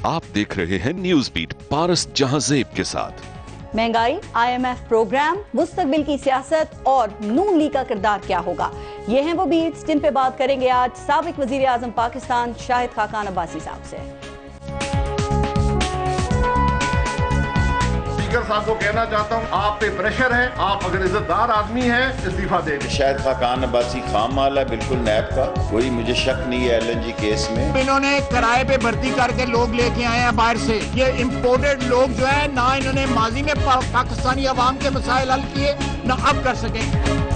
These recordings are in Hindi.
आप देख रहे हैं न्यूज बीट पारस जहांजेब के साथ। महंगाई, IMF प्रोग्राम, मुस्तकबिल की सियासत और नून लीग का किरदार क्या होगा, ये हैं वो बीट्स जिन पे बात करेंगे आज साबिक वजीर आजम पाकिस्तान शाहिद खाकान अब्बासी साहब से। स्पीकर साहब को कहना चाहता हूँ, आप पे प्रेशर है, आप अगर इज्जतदार आदमी हैं इस्तीफा दे दें। शाहिद खाकान अब्बासी खाम माल है बिल्कुल नैब का, कोई मुझे शक नहीं है LNG केस में। इन्होंने किराए पे भर्ती करके लोग लेके आए हैं बाहर से, ये इम्पोर्टेड लोग जो है ना इन्होंने माजी में पाकिस्तानी अवाम के मसाइल हल किए ना अब कर सकें।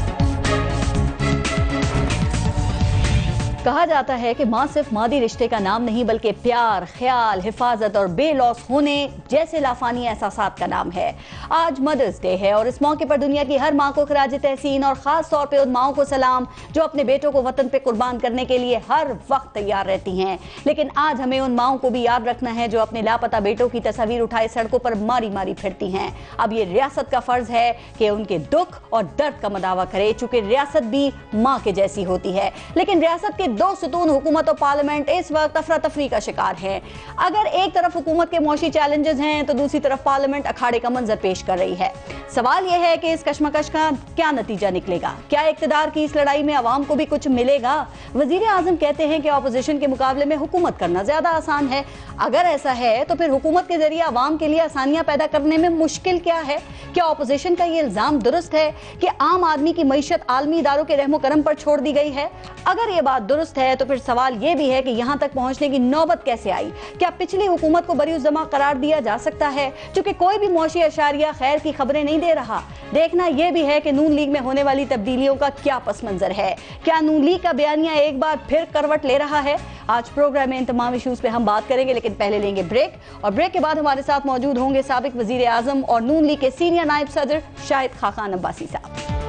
कहा जाता है कि माँ सिर्फ मादी रिश्ते का नाम नहीं बल्कि प्यार, ख्याल, हिफाजत और बेलौस होने जैसे लाफानी एहसासात का नाम है। आज मदर्स डे है और इस मौके पर दुनिया की हर माँ को खराज तहसीन और खास तौर पे उन माओं को सलाम जो अपने बेटों को वतन पे कुर्बान करने के लिए हर वक्त तैयार रहती हैं। लेकिन आज हमें उन माओं को भी याद रखना है जो अपने लापता बेटों की तस्वीर उठाए सड़कों पर मारी मारी फिरती हैं। अब ये रियासत का फर्ज है कि उनके दुख और दर्द का मदावा करे, चूंकि रियासत भी माँ के जैसी होती है। लेकिन रियासत के दो सुतून हुकूमत और पार्लियामेंट इस वक्त अफरा तफरी का शिकार है। अगर एक तरफ हुकूमत के मौशी चैलेंजेस हैं तो दूसरी तरफ पार्लियामेंट अखाड़े का मंजर पेश कर रही है। सवाल यह है कि इस कशमकश का क्या नतीजा निकलेगा, क्या इक्तदार की इस लड़ाई में आवाम को भी कुछ मिलेगा। वजीर आजम कहते हैं कि ऑपोजिशन के मुकाबले में हुकूमत करना ज्यादा आसान है। अगर ऐसा है तो फिर हुकूमत के जरिए आवाम के लिए आसानियां पैदा करने में मुश्किल क्या है। क्या ऑपोजिशन का ये इल्जाम दुरुस्त है कि आम आदमी की मईशत आलमी इदारों के रहमो करम पर छोड़ दी गई है। अगर ये बात दुरुस्त है तो फिर सवाल यह भी है कि यहां तक पहुंचने की नौबत कैसे आई। क्या पिछली हुकूमत को बरीउज़्ज़मा करार दिया जा सकता है, क्योंकि कोई भी मौशी अशारिया खैर की खबरें नहीं दे रहा। देखना यह भी है कि नून लीग में होने वाली तब्दीलियों का क्या पस मंजर है। क्या नून लीग का बयानिया एक बार फिर करवट ले रहा है। आज प्रोग्राम में इन तमाम इश्यूज पे हम बात करेंगे, लेकिन पहले लेंगे ब्रेक और ब्रेक के बाद हमारे साथ मौजूद होंगे साबिक वजीर आजम और नून लीग के सीनियर नायब सदर शाहिद खाकान अब्बासी साहब।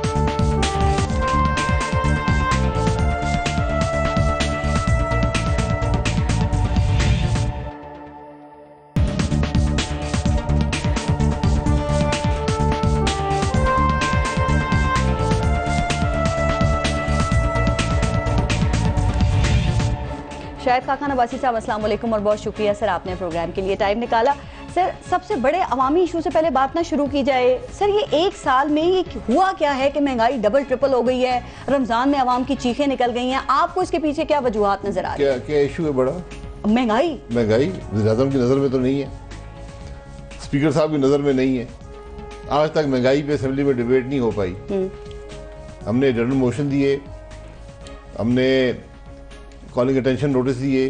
शाहिद खाकान अब्बासी साहब, अस्सलाम वालेकुम और बहुत शुक्रिया सर आपने प्रोग्राम के लिए टाइम निकाला। सर, सबसे बड़े अवामी इशू से पहले बात ना शुरू की जाए। सर, ये एक साल में ये हुआ क्या है कि महंगाई डबल ट्रिपल हो गई है, रमजान में आवाम की चीखें निकल गई हैं। आपको इसके पीछे क्या वजूहात नजर आ रही है? क्या इशू है बड़ा? महंगाई वज़ीर आज़म की नज़र में तो नहीं है, स्पीकर साहब की नज़र में नहीं है। आज तक महंगाई पे असेंबली में डिबेट नहीं हो पाई। हमने जनरल मोशन दिए, हमने कॉलिंग अटेंशन नोटिस दिए,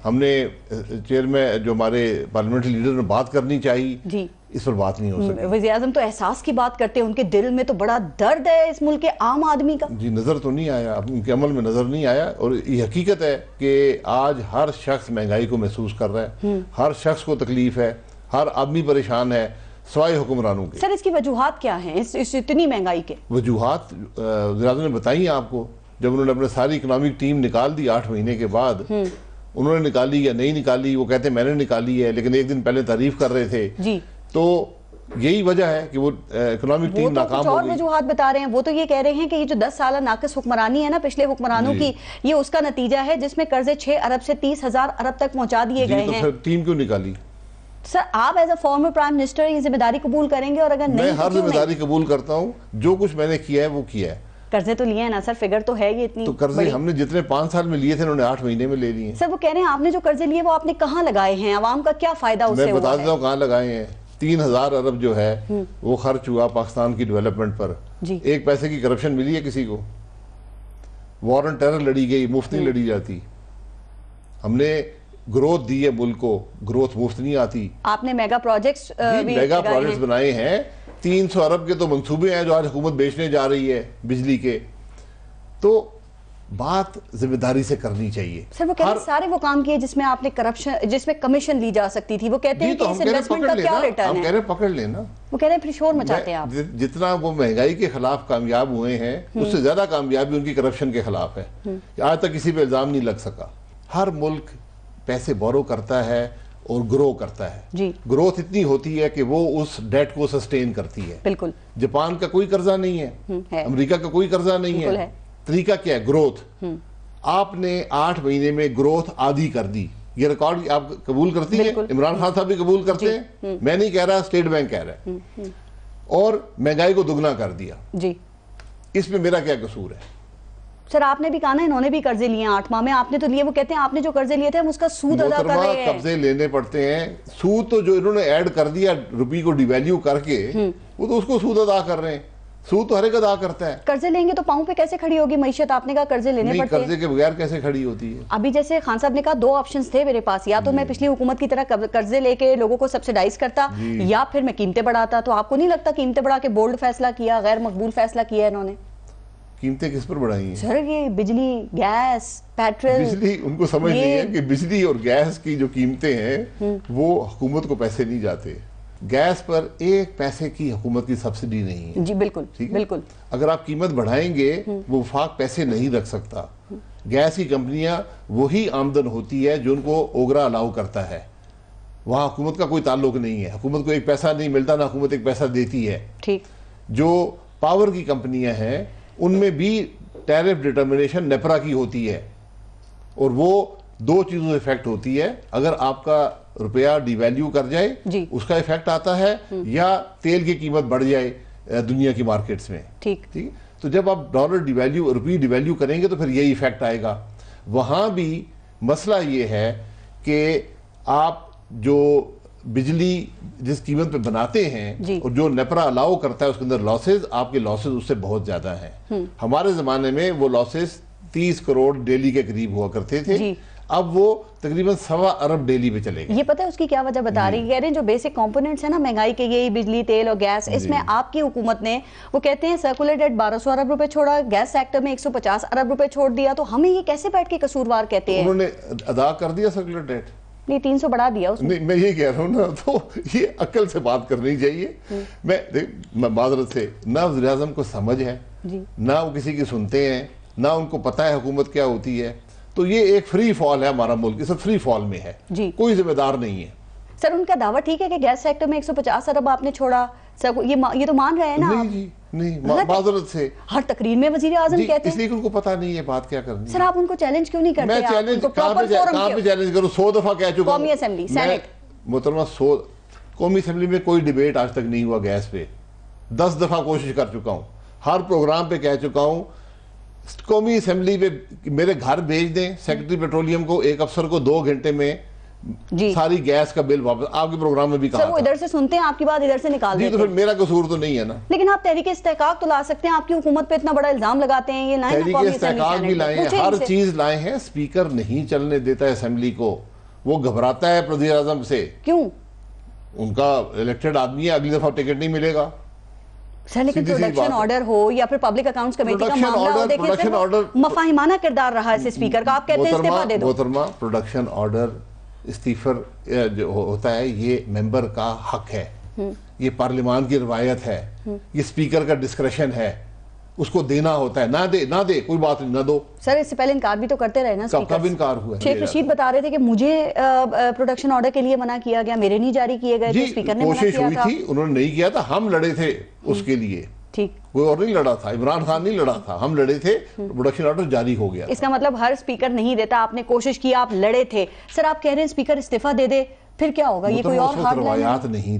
हमने चेयरमैन जो हमारे पार्लियामेंट्री लीडर ने बात करनी चाहिए जी, इस पर बात नहीं हो सकी। वज़ीर आज़म तो एहसास की बात करते हैं, उनके दिल में तो बड़ा दर्द है इस मुल्क के आम आदमी का। जी, नज़र तो नहीं आया, उनके अमल में नज़र नहीं आया। और ये हकीकत है कि आज हर शख्स महंगाई को महसूस कर रहा है, हर शख्स को तकलीफ है, हर आदमी परेशान है सवाए हुक्मरानों के। सर, इसकी वजूहात क्या हैं, इस इतनी महंगाई के? वजूहात वज़ीर आज़म ने बताई आपको, जब उन्होंने अपने सारी इकोनॉमिक टीम निकाल दी 8 महीने के बाद। उन्होंने निकाली या नहीं निकाली, वो कहते मैंने निकाली है, लेकिन एक दिन पहले तारीफ कर रहे थे जी। तो यही वजह है कि वो इकोनॉमिक टीम नाकाम हो गई। वजूहात बता रहे हैं, वो तो ये कह रहे हैं कि ये जो 10 साल नाकिस हुक्मरानी है ना पिछले हुक्मरानों की, ये उसका नतीजा है जिसमें कर्जे 6 अरब से 30,000 अरब तक पहुंचा दिए गए हैं। तो टीम क्यों निकाली? सर, आप as a former prime minister ये जिम्मेदारी कबूल करेंगे? और अगर नहीं, मैं हर जिम्मेदारी कबूल करता हूँ, जो कुछ मैंने किया है वो किया है। कर्जे तो लिए हैं ना सर, फिगर तो है ये इतनी। तो कर्जे हमने जितने 5 साल में लिए थे उन्होंने 8 महीने में ले लिए। सर, वो कह रहे हैं आपने जो कर्जे लिए वो आपने कहाँ लगाए हैं, आवाम का क्या फायदा उससे हुआ है? मैं बता देता हूँ कहाँ लगाए हैं। 3000 अरब जो है वो खर्च हुआ पाकिस्तान की डेवलपमेंट पर। एक पैसे की करप्शन मिली है किसी को? वॉर ऑन टेरर लड़ी गई, मुफ्त नहीं लड़ी जाती। हमने ग्रोथ दी है मुल्क को, ग्रोथ मुफ्त नहीं आती। आपने मेगा प्रोजेक्ट्स बनाए हैं, 300 अरब के तो मंसूबे हैं जो आज हुकूमत बेचने जा रही है बिजली के। तो बात जिम्मेदारी से करनी चाहिए। सर, वो कहते हैं सारे वो काम किए जिसमें आपने करप्शन, जिसमें कमीशन ली जा सकती थी। वो कहते हैं कि इस इन्वेस्टमेंट का क्या रिटर्न है? हम कह रहे पकड़ लेना। वो कह रहे हैं फिर शोर मचाते हैं आप। जितना वो महंगाई के खिलाफ कामयाब हुए हैं उससे ज्यादा कामयाबी उनकी करप्शन के खिलाफ है। आज तक किसी पे इल्जाम नहीं लग सका। हर मुल्क पैसे बोरो करता है और ग्रो करता है जी। ग्रोथ इतनी होती है कि वो उस डेट को सस्टेन करती है। बिल्कुल। जापान का कोई कर्जा नहीं है, अमेरिका का कोई कर्जा नहीं है। तरीका क्या है? ग्रोथ। आपने 8 महीने में ग्रोथ आधी कर दी, ये रिकॉर्ड आप कबूल करती है, इमरान खान साहब भी कबूल करते हैं, मैं नहीं कह रहा, स्टेट बैंक कह रहा है। और महंगाई को दुगना कर दिया जी, इसमें मेरा क्या कसूर है? सर आपने भी कहा ना इन्होंने भी कर्जे लिए 8 माह में, आपने तो लिए, वो कहते हैं आपने जो कर्जे लिए थे हम उसका सूद अदा कर रहे हैं। कब्जे लेने पड़ते हैं, सूद तो जो इन्होंने ऐड कर दिया रुपये को डिवैल्यू करके, वो तो उसको सूद अदा कर रहे हैं। सूद तो हर एक अदा करता है। कर्जे लेंगे तो पांव पे कैसे खड़ी होगी मईशत? आपने कहा कर्जे लेने पड़ते हैं, कर्जे के बगैर कैसे खड़ी होती है? अभी जैसे खान साहब ने कहा 2 ऑप्शंस थे मेरे पास, या तो मैं पिछली हुकूमत की तरह कर्जे लेके लोगों को सब्सिडाइज करता, या फिर मैं कीमतें बढ़ाता। तो आपको नहीं लगता कीमतें बढ़ा के बोल्ड फैसला किया, गैर मकबूल फैसला किया इन्होंने? कीमतें किस पर बढ़ाई हैं सर? ये बिजली, गैस, पेट्रोल। बिजली, उनको समझ नहीं है कि बिजली और गैस की जो कीमतें हैं वो हुकूमत को पैसे नहीं जाते। गैस पर 1 पैसे की हुकूमत की सब्सिडी नहीं है। जी बिल्कुल, बिल्कुल। अगर आप कीमत बढ़ाएंगे वो वफाक पैसे नहीं रख सकता। गैस की कंपनियां वही आमदन होती है जो उनको ओगरा अलाउ करता है, वहां हुकूमत का कोई ताल्लुक नहीं है। हुकूमत को 1 पैसा नहीं मिलता, ना हुकूमत 1 पैसा देती है। ठीक। जो पावर की कंपनियां हैं उनमें भी टैरिफ डिटर्मिनेशन नेपरा की होती है, और वो 2 चीजों से इफेक्ट होती है। अगर आपका रुपया डिवैल्यू कर जाए उसका इफेक्ट आता है, या तेल की कीमत बढ़ जाए दुनिया की मार्केट्स में। ठीक। तो जब आप डॉलर डिवैल्यू, रुपये डिवैल्यू करेंगे तो फिर यही इफेक्ट आएगा। वहां भी मसला ये है कि आप जो बिजली जिस कीमत पे बनाते हैं और जो नेपरा अलाउ करता है उसके अंदर लॉसेज, आपके लॉसेज उससे बहुत ज्यादा हैं। हमारे जमाने में वो लॉसेज 30 करोड़ डेली के करीब हुआ करते थे, अब वो तकरीबन 1.25 अरब डेली पे चले गए। ये पता है उसकी क्या वजह बता रही है? कह रहे हैं जो बेसिक कंपोनेंट्स है ना महंगाई के, यही बिजली, तेल और गैस, इसमें आपकी हुकूमत ने, वो कहते हैं सर्कुलर डेट 1200 अरब रुपए छोड़ा, गैस सेक्टर में 150 अरब रुपए छोड़ दिया। तो हमें ये कैसे बैठ के कसूरवार कहते हैं? उन्होंने अदा कर दिया सर्कुलर डेट, नहीं 300 बढ़ा दिया उसने। नहीं, मैं ये कह रहा हूँ ना, तो ये अक्ल से बात करनी चाहिए। मैं माजरत से, ना वज़ीर आज़म को समझ है, ना वो किसी की सुनते हैं, ना उनको पता है हुकूमत क्या होती है। तो ये एक फ्री फॉल है, हमारा मुल्क इस फ्री फॉल में है, कोई जिम्मेदार नहीं है। सर उनका दावा ठीक है कि गैस सेक्टर में 150 अरब आपने छोड़ा, सर ये तो मान रहे हैं ना? नहीं जी, नहीं, माजरत से हर तकरीर में वजीर आजम कहते हैं, इसलिए उनको पता नहीं है बात क्या करनी है। सर आप उनको चैलेंज क्यों नहीं करते? मैं चैलेंज कहाँ पे चैलेंज करूँ? 100 दफा कह चुका हूँ। कौमी असेंबली, सेनेट, मोहतरमा, कौमी असेंबली में कोई डिबेट आज तक नहीं हुआ गैस पे। 10 दफा कोशिश कर चुका हूँ, हर प्रोग्राम पे कह चुका हूँ। कौमी असेंबली पे मेरे घर भेज दें सेक्रेटरी पेट्रोलियम को, एक अफसर को 2 घंटे में सारी गैस का बिल वापस। आपके प्रोग्राम में भी कहा वो इधर से सुनते हैं आपकी बात, इधर से निकाल देते हैं। तो फिर मेरा कसूर तो नहीं है ना। लेकिन आप तहरीक इस्तेहकाक तो ला सकते हैं, आपकी हुकूमत पे इतना बड़ा इल्जाम लगाते हैं, ये लाए तहरीक इस्तेहकाक भी लाए हैं, हर चीज लाए हैं। स्पीकर नहीं चलने देता है असेंबली को, वो घबराता है वज़ीर आज़म से। क्यों? उनका इलेक्टेड आदमी है, अगली दफा टिकट नहीं मिलेगा। सर लेकिन प्रोडक्शन ऑर्डर हो या फिर पब्लिक अकाउंट्स कमेटी का मामला हो, देखिए सिर्फ मफाहिमाना किरदार रहा है स्पीकर का, आप कहते हैं इस्तीफा दे दो। मोहतरमा, प्रोडक्शन ऑर्डर इस्तीफर जो होता है ये मेंबर का हक है, ये पार्लियामान की रवायत है, ये स्पीकर का डिस्क्रेशन है, उसको देना होता है। ना दे कोई बात नहीं, ना दो। सर इससे पहले इनकार भी तो करते रहे ना स्पीकर। कब इनकार हुआ? शेख रशीद बता रहे थे कि मुझे प्रोडक्शन ऑर्डर के लिए मना किया गया, मेरे नहीं जारी किए गए थे, स्पीकर ने मना किया था। थी, उन्होंने नहीं किया था, हम लड़े थे उसके लिए। ठीक, कोई और नहीं लड़ा था, इमरान खान नहीं लड़ा था, हम लड़े थे, प्रोडक्शन ऑर्डर जारी हो गया। इसका मतलब हर स्पीकर नहीं देता, आपने कोशिश की, आप लड़े थे। सर आप कह रहे हैं स्पीकर इस्तीफा दे दे, फिर क्या होगा? ये कोई और रवायात नहीं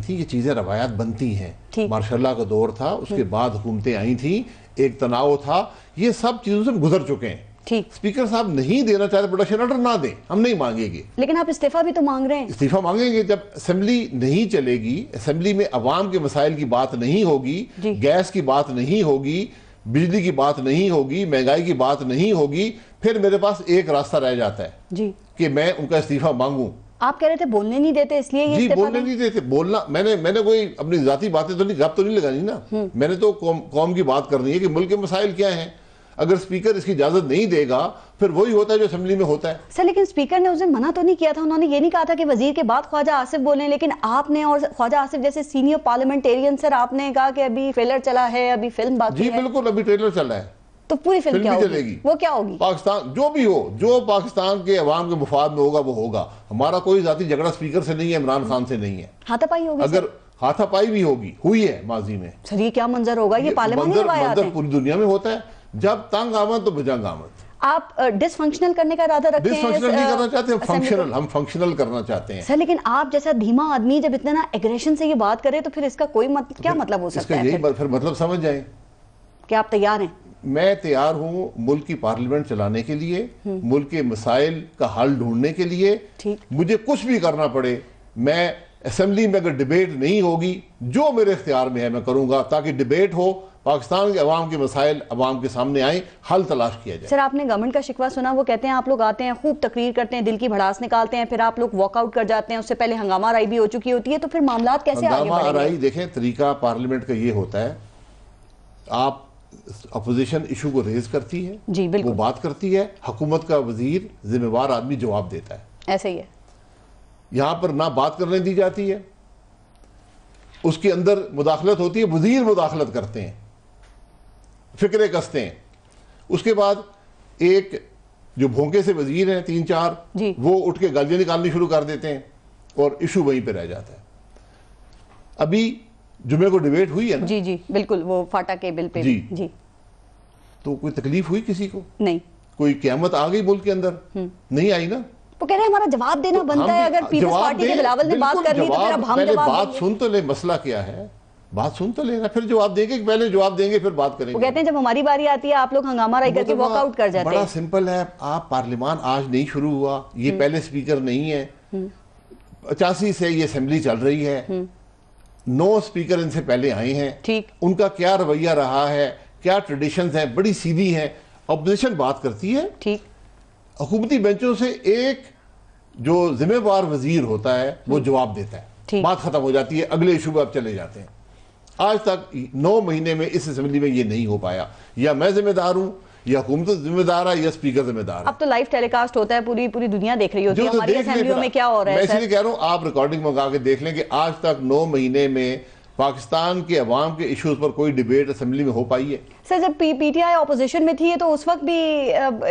थी, ये चीजें रवायात बनती हैं। मार्शल्लाह का दौर था, उसके बाद हुकूमतें आई थी, एक तनाव था, ये सब चीजों से गुजर चुके हैं। ठीक, स्पीकर साहब नहीं देना चाहते प्रोडक्शन ऑर्डर, ना दें, हम नहीं मांगेंगे। लेकिन आप इस्तीफा भी तो मांग रहे हैं। इस्तीफा मांगेंगे जब असेंबली नहीं चलेगी, असेंबली में अवाम के मसाइल की बात नहीं होगी, गैस की बात नहीं होगी, बिजली की बात नहीं होगी, महंगाई की बात नहीं होगी, फिर मेरे पास एक रास्ता रह जाता है जी कि मैं उनका इस्तीफा मांगूं। आप कह रहे थे बोलने नहीं देते इसलिए ये जी, बोलने नहीं देते। बोलना, मैंने कोई अपनी जाती बातें तो नहीं, गप तो नहीं लगानी ना। मैंने तो कौम की बात करनी है कि मुल्क के मसाइल क्या हैं। अगर स्पीकर इसकी इजाजत नहीं देगा फिर वही होता है जो असेंबली में होता है। सर लेकिन स्पीकर ने उस दिन मना तो नहीं किया था, उन्होंने ये नहीं कहा था कि वजीर के बाद ख्वाजा आसिफ बोले, लेकिन आपने और ख्वाजा आसिफ जैसे सीनियर पार्लियामेंटेरियन सर आपने कहा कि अभी ट्रेलर चला है, अभी फिल्म बाकी है। जी बिल्कुल, अभी ट्रेलर चला है, तो पूरी फिल्म क्या चलेगी? वो क्या होगी? पाकिस्तान जो भी हो, जो पाकिस्तान के अवाम के मुफाद में होगा वो होगा। हमारा कोई जाती झगड़ा स्पीकर से नहीं है, इमरान खान से नहीं है। हाथापाई होगी? अगर हाथापाई भी होगी, हुई है माजी में। सर ये क्या मंजर होगा? ये पार्लियामेंट मंजर पूरी दुनिया में होता है। जब तंग आमद तो भुजंग आमद। आप डिसफंक्शनल करने का इरादा रखते हैं? डिसफंक्शनल नहीं करना चाहते, हम फंक्शनल करना चाहते हैं। सर लेकिन आप जैसा धीमा आदमी जब इतना ना एग्रेशन से ये बात करे तो फिर इसका कोई क्या मतलब हो सकता है? फिर मतलब समझ जाए कि आप तैयार हैं? मैं तैयार हूं मुल्क की पार्लियामेंट चलाने के लिए, मुल्क के मसाइल का हल ढूंढने के लिए। मुझे कुछ भी करना पड़े, मैं असेंबली में अगर डिबेट नहीं होगी, जो मेरे इख्तियार में है मैं करूंगा, ताकि डिबेट हो, पाकिस्तान के अवाम के मसाइल अवाम के सामने आए, हल तलाश किया जाए। सर आपने गवर्नमेंट का शिकवा सुना, वो कहते हैं आप लोग आते हैं, खूब तकरीर करते हैं, दिल की भड़ास निकालते हैं, फिर आप लोग वॉकआउट कर जाते हैं, उससे पहले हंगामा आराई भी हो चुकी होती है, तो फिर मामला कैसे आगे बढ़ेंगे? हंगामा आराई देखें, तरीका पार्लियामेंट का ये होता है, आप अपोजिशन इशू को रेज करती है जी, वो बात करती है, हुकूमत का वजीर जिम्मेवार आदमी जवाब देता है। ऐसे ही है, यहां पर ना बात करने दी जाती है, उसके अंदर मुदाखलत होती है, वजीर मुदाखलत करते हैं, फिक्रे कसते हैं। उसके बाद एक जो भोंके से वजीर हैं 3-4, वो उठ के गालियां निकालनी शुरू कर देते हैं और इशू वहीं पे रह जाता है। अभी जुमे को डिबेट हुई है ना? जी जी बिल्कुल, वो फाटा के बिल पे जी। तो कोई तकलीफ हुई किसी को? नहीं। कोई क़यामत आ गई मुल्क के अंदर? नहीं आई ना। वो कह रहे हैं हमारा जवाब देना बनता है, अगर पीपल्स पार्टी के बिलावल ने बात कर ली तो फिर अब हम जवाब बात सुन तो ले, मसला क्या है, बात सुन तो लेना, फिर जवाब देंगे, पहले जवाब देंगे फिर बात करेंगे। वो कहते हैं जब हमारी बारी आती है आप लोग हंगामा राई करके वॉकआउट कर जाते हैं। बड़ा सिंपल है, आप पार्लियामान आज नहीं शुरू हुआ, ये पहले स्पीकर नहीं है, 85 से ये असेंबली चल रही है, 9 स्पीकर इनसे पहले आए हैं, ठीक, उनका क्या रवैया रहा है, क्या ट्रेडिशंस हैं, बड़ी सीधी है। अपोजिशन बात करती है, ठीक, हुकूमती बेंचों से एक जो जिम्मेवार वजीर होता है वो जवाब देता है, बात खत्म हो जाती है, अगले इशू पे आप चले जाते हैं। आज तक 9 महीने में इस असेंबली में ये नहीं हो पाया, या मैं जिम्मेदार हूं, या हुकूमत जिम्मेदार है, या स्पीकर जिम्मेदार है। अब तो लाइव टेलीकास्ट होता है, पूरी दुनिया देख रही होती है हमारी असेंबलियों में क्या हो रहा है। मैं इसलिए कह रहा हूं, आप रिकॉर्डिंग मंगा के देख लें कि आज तक 9 महीने में पाकिस्तान के अवाम के इश्यूज पर कोई डिबेट असेंबली में हो पाई है? सर जब पीटीआई ऑपोजिशन में थी तो उस वक्त भी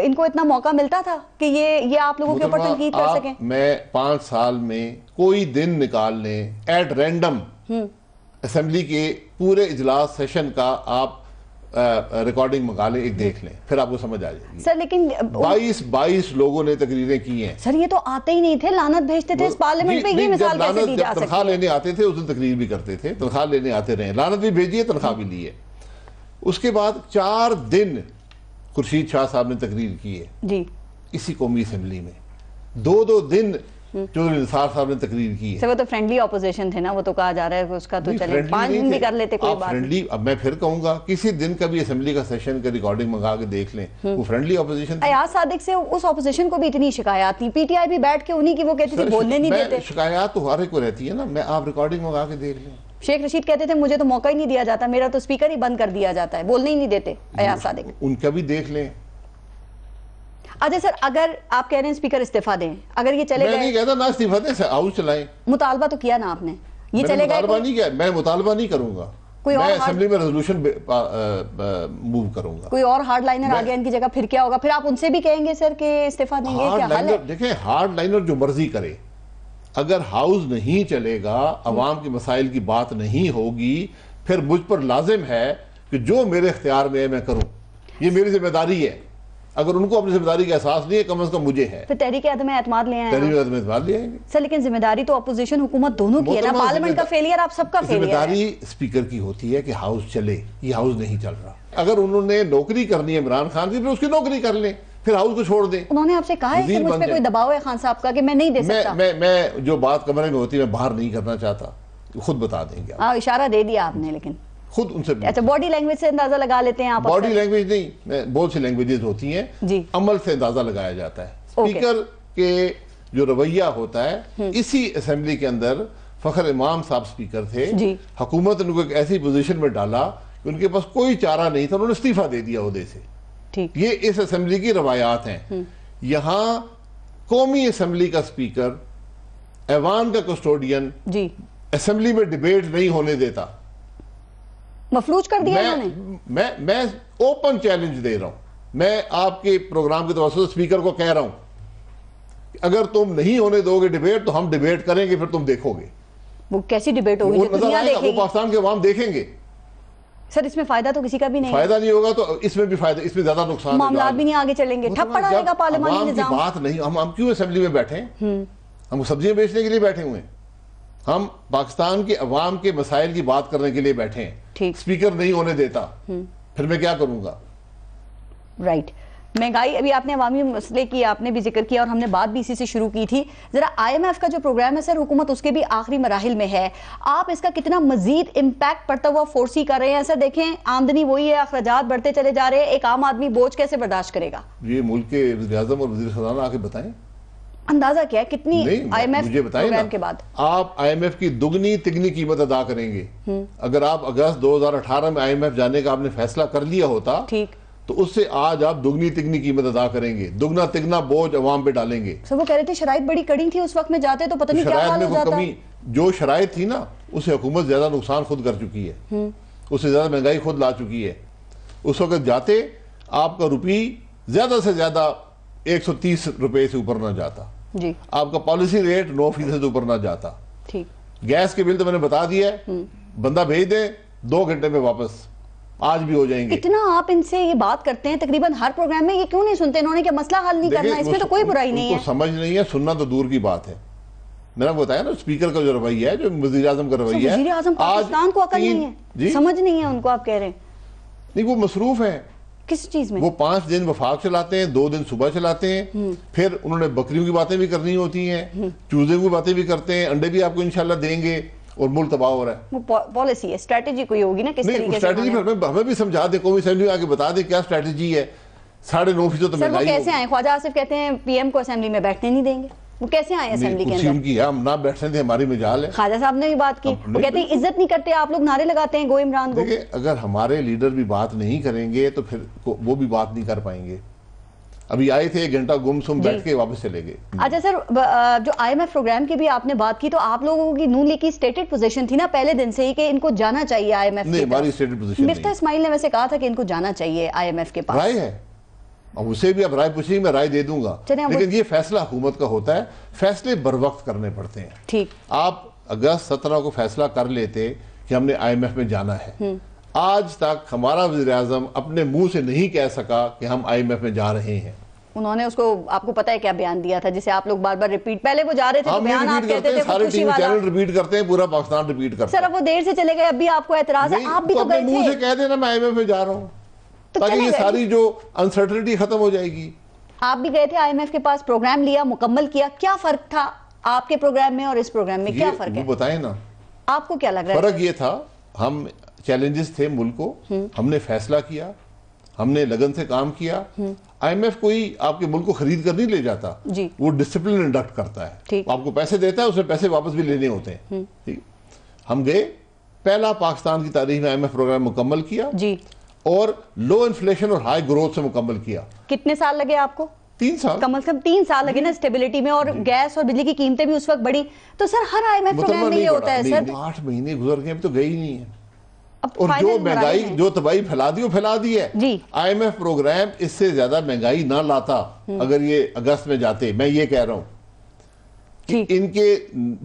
इनको इतना मौका मिलता था कि ये आप लोगों के ऊपर तनकीद कर सकें? मैं 5 साल में कोई दिन निकाल लें, एट रैंडम असेंबली के पूरे इजलास सेशन का आप रिकॉर्डिंग मंगा लें, एक देख लें, फिर आपको समझ आ जाएगी। सर लेकिन 22 लोगों ने तकरीरें की हैं। सर ये तो आते ही नहीं थे, लानत भेजते थे इस पार्लियामेंट पे, ये मिसाल कैसे दी जा सकती है? तनख्वाह लेने आते थे उस दिन तकरीर भी करते थे, तनख्वाह लेने आते रहे, लानत भी भेजी है, तनख्वाह भी ली है। उसके बाद 4 दिन खुर्शीद शाह साहब ने तकरीर की है जी इसी कौमी असेंबली में, 2-2 दिन चौधरी निसार साहब ने तकरीर की है। वो तो फ्रेंडली ऑपोजिशन थे ना, वो तो कहा जा रहा है उसका तो चले 5 दिन भी कर लेते, कोई बात फ्रेंडली। अब मैं फिर कहूंगा, किसी दिन कभी असेंबली का सेशन का रिकॉर्डिंग मंगा के देख लें, वो फ्रेंडली ऑपोजिशन। अयाज सादिक से उस ऑपोजिशन को भी इतनी शिकायत थी, पीटीआई भी बैठ के उन्हीं की वो कहती थी बोलने नहीं देते। शिकायत तो हर एक को रहती है ना, मैं आप रिकॉर्डिंग मंगा के देख लें। शेख रशीद कहते थे मुझे तो मौका ही नहीं दिया जाता, मेरा तो स्पीकर ही बंद कर दिया जाता है, बोलने ही नहीं देते अयाज सादिक। उनका भी देख लें। अच्छा सर, अगर आप कह रहे हैं स्पीकर इस्तीफा दें, अगर ये चले गए? मैं नहीं कहता ना इस्तीफा दें, हाउस चलाएं। मुतालबा तो किया ना आपने, ये चले गए? मैं मुतालबा नहीं करूंगा, मैं असेंबली में रेजोल्यूशन मूव करूंगा। कोई और हार्ड लाइनर आ गया इनकी जगह, फिर क्या होगा? फिर आप उनसे भी कहेंगे सर कि इस्तीफा देंगे? क्या हाल है? देखें, हार्ड लाइनर जो मर्जी करे, अगर हाउस नहीं चलेगा, अवाम के मसाइल की बात नहीं होगी, फिर मुझ पर लाजिम है कि जो मेरे इख्तियार में है मैं करूं, ये मेरी जिम्मेदारी है। अगर उनको अपनी जिम्मेदारी का एहसास नहीं है, कम से कम मुझे है। फिर तहरीक आदम एतमाद ले आए, एतमाद ले आएंगे सर। लेकिन जिम्मेदारी तो अपोजिशन हुकूमत दोनों की है ना, पार्लियामेंट का फेलियर आप सबका फेलियर है। जिम्मेदारी स्पीकर की होती है कि हाउस चले, ये हाउस नहीं चल रहा। अगर उन्होंने नौकरी करनी है इमरान खान की, फिर उसकी नौकरी कर लें, फिर हाउस को छोड़ दें। उन्होंने आपसे कहा है कि मुझ पे कोई दबाव है खान साहब का कि मैं नहीं दे सकता? मैं जो बात कमरे में होती है मैं बाहर नहीं करना चाहता, खुद बता देंगे। इशारा दे दिया आपने, लेकिन खुद उनसे। अच्छा, बॉडी लैंग्वेज से अंदाजा लगा लेते हैं आप? बॉडी लैंग्वेज नहीं, बहुत सी लैंग्वेजेस होती हैं जी, अमल से अंदाजा लगाया जाता है। स्पीकर के जो रवैया होता है, इसी असेंबली के अंदर फखर इमाम साहब स्पीकर थे, हुकूमत ने उनको एक ऐसी पोजीशन में डाला कि उनके पास कोई चारा नहीं था, उन्होंने इस्तीफा दे दिया ओहदे से। ठीक, ये इस असेंबली की रवायात हैं। यहाँ कौमी असेंबली का स्पीकर, ऐवान का कस्टोडियन जी, असेंबली में डिबेट नहीं होने देता, मफलूज कर दिया उन्होंने। मैं ओपन चैलेंज दे रहा हूं, मैं आपके प्रोग्राम के तवज्जो से स्पीकर को कह रहा हूं, अगर तुम नहीं होने दोगे डिबेट तो हम डिबेट करेंगे, फिर तुम देखोगे। वो कैसी डिबेट होगी? वो पाकिस्तान के अवाम देखेंगे। सर इसमें फायदा तो किसी का भी नहीं, फायदा नहीं होगा तो इसमें भी फायदा, इसमें ज्यादा नुकसान, मामला भी नहीं आगे चलेंगे, ठप पड़ा रहेगा पार्लियामानी निजाम। बात नहीं, हम क्यों असेंबली में बैठे हैं? हम सब्जियां बेचने के लिए बैठे हुए हैं? हम पाकिस्तान के अवाम के मसाइल की बात करने के लिए बैठे हैं। स्पीकर नहीं होने देता, फिर मैं क्या करूंगा? राइट। महंगाई, अभी आपने अवामी मसले की आपने भी जिक्र किया और हमने बात भी इसी से शुरू की थी। जरा IMF का जो प्रोग्राम है सर, हुकूमत उसके भी आखिरी मराहिल में है, आप इसका कितना मजीद इम्पैक्ट पड़ता हुआ फोर्सी कर रहे हैं? सर देखें, आमदनी वही है, अखराजात बढ़ते चले जा रहे हैं, एक आम आदमी बोझ कैसे बर्दाश्त करेगा? ये मुल्क के वज़ीर-ए-आज़म और वज़ीर खजाना आके बताएं, अंदाजा क्या है कितनी IMF मुझे बताएं प्रोग्राम ना, के बाद आप IMF की दुगनी तिगनी कीमत अदा करेंगे। अगर आप अगस्त 2018 में IMF जाने का आपने फैसला कर लिया होता, ठीक, तो उससे आज आप दुगनी तिगनी कीमत अदा करेंगे, दुगना तिगना बोझ अवाम पे डालेंगे। सर वो कह रहे थे शराइत बड़ी कड़ी थी उस वक्त में, जाते तो पता नहीं क्या हाल हो जाता। जो शराइत थी ना, उससे हुकूमत ज्यादा नुकसान खुद कर चुकी है, उससे ज्यादा महंगाई खुद ला चुकी है। उस वक्त जाते आपका रुपी ज्यादा से ज्यादा 130 रुपए से ऊपर ना जाता जी, आपका पॉलिसी रेट 9% से ऊपर ना जाता। ठीक, गैस के बिल तो मैंने बता दिया है, बंदा भेज दे 2 घंटे में वापस, आज भी हो जाएंगे। इतना आप इनसे ये बात करते हैं तकरीबन हर प्रोग्राम में, ये क्यों नहीं सुनते इन्होंने कि मसला हल नहीं करना? इसमें तो कोई बुराई नहीं है, समझ नहीं है, सुनना तो दूर की बात है। मैंने बताया ना, स्पीकर का जो रवैया है, जो वज़ीर-ए-आज़म का रवैया है, वज़ीर-ए-आज़म पाकिस्तान को अकल नहीं है, समझ नहीं है उनको, आप कह रहे हैं। नहीं, वो मसरूफ है किस चीज में? वो 5 दिन वफाक चलाते हैं, 2 दिन सुबह चलाते हैं, फिर उन्होंने बकरियों की बातें भी करनी होती हैं, चूजे की बातें भी करते हैं, अंडे भी आपको इंशाल्लाह देंगे, और मुल्क तबाह हो रहा है। वो पॉलिसी है, स्ट्रेटेजी कोई होगी ना, किस तरीके से स्ट्रेटेजी पर हमें भी समझा दे, कौमी असेंबली में आके बता दे क्या स्ट्रेटेजी है। 9.5% तो महंगाई। कैसे आए? ख्वाजा आसिफ कहते हैं पीएम को असेंबली में बैठने नहीं देंगे, वो कैसे आए असेंबली के अंदर? उनकी है, हम ना बैठने थे, हमारी मजाल है। ख्वाजा साहब ने भी बात की, वो कहते हैं इज्जत नहीं करते आप लोग, नारे लगाते हैं गो इमरान को। देखिए, अगर हमारे लीडर भी बात नहीं करेंगे तो फिर वो भी बात नहीं कर पाएंगे। अभी आए थे, 1 घंटा गुमसुम बैठ के वापस चले गए। अच्छा सर, जो IMF प्रोग्राम की भी आपने बात की, तो आप लोगों की नून लीग की स्टेटेड पोजीशन थी ना पहले दिन से ही कि इनको जाना चाहिए IMF। नहीं, हमारी स्टेटेड पोजीशन नहीं। मिफ्ता इस्माइल ने वैसे कहा था कि इनको जाना चाहिए IMF के पास। राय है, अब उसे भी अब राय पूछिए, मैं राय दे दूंगा, लेकिन ये फैसला हुकूमत का होता है, फैसले बर वक्त करने पड़ते हैं। ठीक, आप अगस्त 17 को फैसला कर लेते कि हमने IMF में जाना है, आज तक हमारा वज़ीर-ए-आज़म अपने मुंह से नहीं कह सका कि हम IMF में जा रहे हैं। उन्होंने उसको, आपको पता है क्या बयान दिया था जिसे आप लोग बार बार रिपीट, पहले वो जा रहे थे तो बयान आप कहते थे, सारे टीवी चैनल रिपीट करते हैं, पूरा पाकिस्तान रिपीट करता है। सर अब वो देर से चले गए, अब भी आपको एतराज है? आप भी तो गए थे, मुंह से कह देना मैं IMF में जा रहा हूं, ताकि ये सारी जो अनसर्टेनिटी खत्म हो जाएगी। आप भी गए थे IMF के पास, प्रोग्राम लिया, मुकम्मल किया, क्या फर्क था आपके प्रोग्राम में और इस प्रोग्राम में? क्या फर्क है बताएं ना, आपको क्या लग रहा है? फर्क ये था, हम चैलेंजेस थे मुल्क को, हमने फैसला किया, हमने लगन से काम किया। IMF कोई आपके मुल्क को खरीद कर नहीं ले जाता जी, वो डिसिप्लिन इंडक्ट करता है, आपको पैसे देता है, उसमें पैसे वापस भी लेने होते हैं। ठीक, हम गए, पहला पाकिस्तान की तारीख में IMF प्रोग्राम मुकम्मल किया जी, और लो इन्फ्लेशन और हाई ग्रोथ से मुकम्मल किया। कितने साल लगे आपको? 3 साल, कम से कम 3 साल लगे ना स्टेबिलिटी में, और गैस और बिजली की कीमतें भी उस वक्त बढ़ी। तो सर हर IMF प्रोग्राम में ये होता है सर। 8 महीने गुजर गए, तो गए ही नहीं है, और जो महंगाई, जो तबाही फैला दी है जी। IMF प्रोग्राम इससे ज्यादा महंगाई ना लाता अगर ये अगस्त में जाते। मैं ये कह रहा हूं कि इनके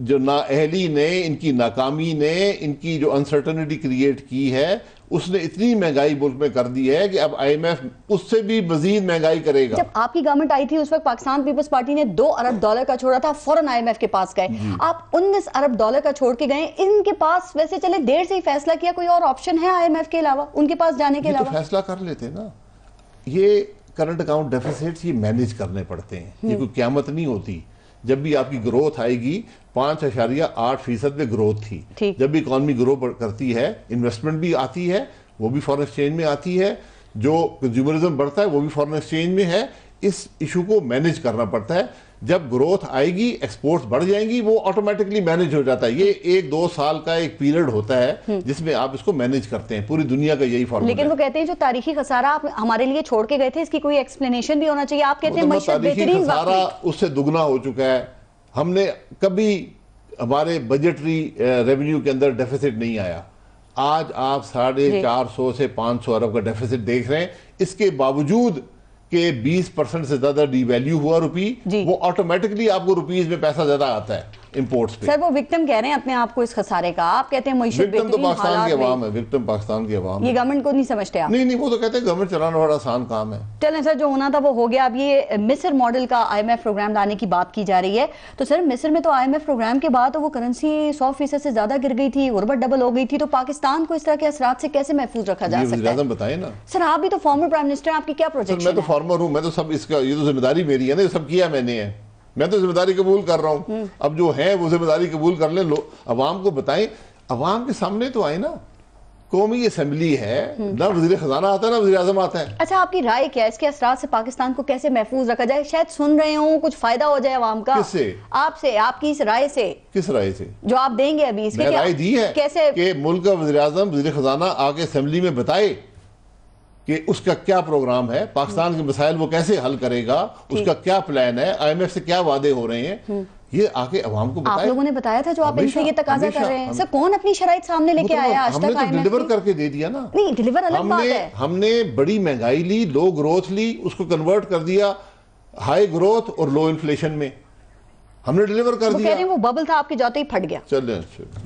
जो नाअहली ने, इनकी नाकामी ने, इनकी जो अनसर्टेनिटी क्रिएट की है, उसने इतनी महंगाई मुल्क में कर दी है कि अब IMF उससे भी मजीद महंगाई करेगा। जब आपकी गवर्नमेंट आई थी उस वक्त पाकिस्तान पीपल्स पार्टी ने $2 अरब का छोड़ा था, फौरन IMF के पास गए। आप $19 अरब का छोड़ के गए, इनके पास वैसे चले देर से ही फैसला किया, कोई और ऑप्शन है IMF के अलावा उनके पास जाने के अलावा? तो फैसला कर लेते ना, ये करंट अकाउंट डेफिसिट ये मैनेज करने पड़ते हैं, ये कोई क़यामत नहीं होती। जब भी आपकी ग्रोथ आएगी, 5.8% में ग्रोथ थी, जब भी इकॉनमी ग्रो करती है, इन्वेस्टमेंट भी आती है, वो भी फॉरेन एक्सचेंज में आती है, जो कंज्यूमरिज्म बढ़ता है वो भी फॉरेन एक्सचेंज में है। इस इशू को मैनेज करना पड़ता है। जब ग्रोथ आएगी, एक्सपोर्ट्स बढ़ जाएंगी, वो ऑटोमेटिकली मैनेज हो जाता है। ये 1-2 साल का एक पीरियड होता है जिसमें आप इसको मैनेज करते हैं। पूरी दुनिया का यही फॉर्मूला। लेकिन वो कहते हैं जो तारीखी खसारा आप हमारे लिए छोड़ के गए थे, इसकी कोई एक्सप्लेनेशन भी होना चाहिए। आप कहते हैं तारीखी खसारा उससे दुगना हो चुका है। हमने कभी हमारे बजटरी रेवेन्यू के अंदर डेफिसिट नहीं आया। आज आप 450 से 500 अरब का डेफिसिट देख रहे हैं। इसके बावजूद के 20% से ज्यादा डीवैल्यू हुआ रुपी, वो ऑटोमेटिकली आपको रुपीज में पैसा ज्यादा आता है। इंपोर्ट्स पे। सर वो विक्टिम कह रहे हैं अपने आप को इस खसारे का, आप कहते हैं मईशत विक्टिम तो बेहतरीन पाकिस्तान हालात की में। अवाम है, विक्टिम पाकिस्तान की अवाम ये है। गवर्नमेंट को नहीं समझते आप? नहीं, वो तो कहते हैं गवर्नमेंट चलाना बड़ा आसान काम है। चलें सर, जो होना था वो हो गया। अब ये मिस्र मॉडल का IMF प्रोग्राम लाने की बात की जा रही है, तो सर मिस्र में तो IMF प्रोग्राम के बाद तो वो करेंसी 100% से ज्यादा गिर गई थी, गुर्बत डबल हो गई थी, तो पाकिस्तान को इस तरह के असरात से कैसे महफूज रखा जा सकता है? बताए ना सर, आप भी तो फॉर्मर प्राइम मिनिस्टर, आपकी क्या प्रोजेक्शन मैं तो फॉर्मर हूँ, मैं तो सब इसका, ये तो जिम्मेदारी मेरी है ना, ये सब किया मैंने है, मैं तो जिम्मेदारी कबूल कर रहा हूँ। अब जो है वो जिम्मेदारी कबूल कर ले, अवाम को बताएं, अवाम के सामने तो आए ना। कौमी असेंबली है ना, वजीर खजाना आता है ना, वजीर आजम आता है। अच्छा, आपकी राय क्या है, इसके असरात से पाकिस्तान को कैसे महफूज रखा जाए? शायद सुन रहे हो कुछ फायदा हो जाए अवाम का। किससे? आपसे, आपकी इस राय से। किस राय से? जो आप देंगे अभी इसके, मैं राय दी है कैसे कि मुल्क का वजीर आजम, वजीर खजाना आके असेंबली में बताए कि उसका क्या प्रोग्राम है, पाकिस्तान के मसाइल वो कैसे हल करेगा, उसका क्या प्लान है, IMF से क्या वादे हो रहे हैं, ये आके अवाम को बताए। आप लोगों ने बताया था जो आप इनसे ये तकाजा कर रहे हैं। सर, कौन अपनी शराइत सामने लेके आया आज तक? हमने तो डिलीवर करके दे दिया ना। नहीं, डिलीवर अलग बात है। हमने बड़ी महंगाई ली, लो ग्रोथ ली, उसको कन्वर्ट कर दिया हाई ग्रोथ और लो इन्फ्लेशन में, हमने डिलीवर कर दिया। कह रहे हैं वो बबल था, आपके जाते ही फट गया। चलें,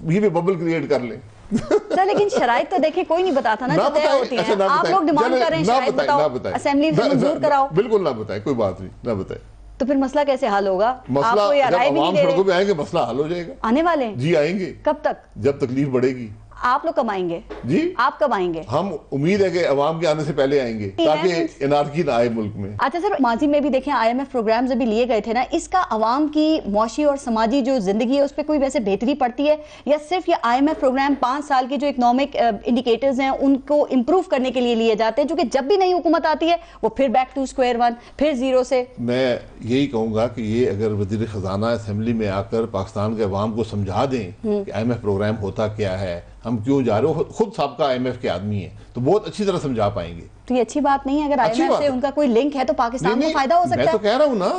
ये भी बबल क्रिएट कर ले। सर, लेकिन शराइत तो देखिए कोई नहीं बताता ना, जो तय होती है। आप लोग डिमांड कर रहे हैं शराइत बताओ, असेंबली से मंजूर कराओ। बिल्कुल ना बताए, कोई बात नहीं, ना बताए। तो फिर मसला कैसे हल होगा? मसला आपको ये राय भी नहीं दे रहे। भी आएंगे, मसला हल हो जाएगा। आने वाले हैं? जी आएंगे। कब तक? जब तकलीफ बढ़ेगी। आप लोग कब आएंगे? जी, आप कब आएंगे? हम उम्मीद है कि अवाम के आने से पहले आएंगे, ताकि एनार्की ना आए मुल्क में। अच्छा सर, माजी में भी देखें IMF प्रोग्राम अभी लिए गए थे ना, इसका अवाम की मौशी और समाजी जो जिंदगी है उस पर कोई वैसे बेहतरी पड़ती है, या सिर्फ ये IMF प्रोग्राम 5 साल के जो इकोनॉमिक इंडिकेटर्स हैं उनको इम्प्रूव करने के लिए लिए जाते हैं, जो कि जब भी नई हुकूमत आती है वो फिर बैक टू स्क्वायर वन, फिर जीरो से? मैं यही कहूंगा कि ये अगर वजीर खजाना असेंबली में आकर पाकिस्तान के अवाम को समझा दें कि IMF प्रोग्राम होता क्या है, हम क्यों जा रहे हो, खुद साबका IMF के आदमी है, तो बहुत अच्छी तरह समझा पाएंगे। तो ये अच्छी बात नहीं है? अगर IMF से उनका कोई लिंक है तो पाकिस्तान को फायदा हो सकता है। मैं तो कह रहा हूँ ना,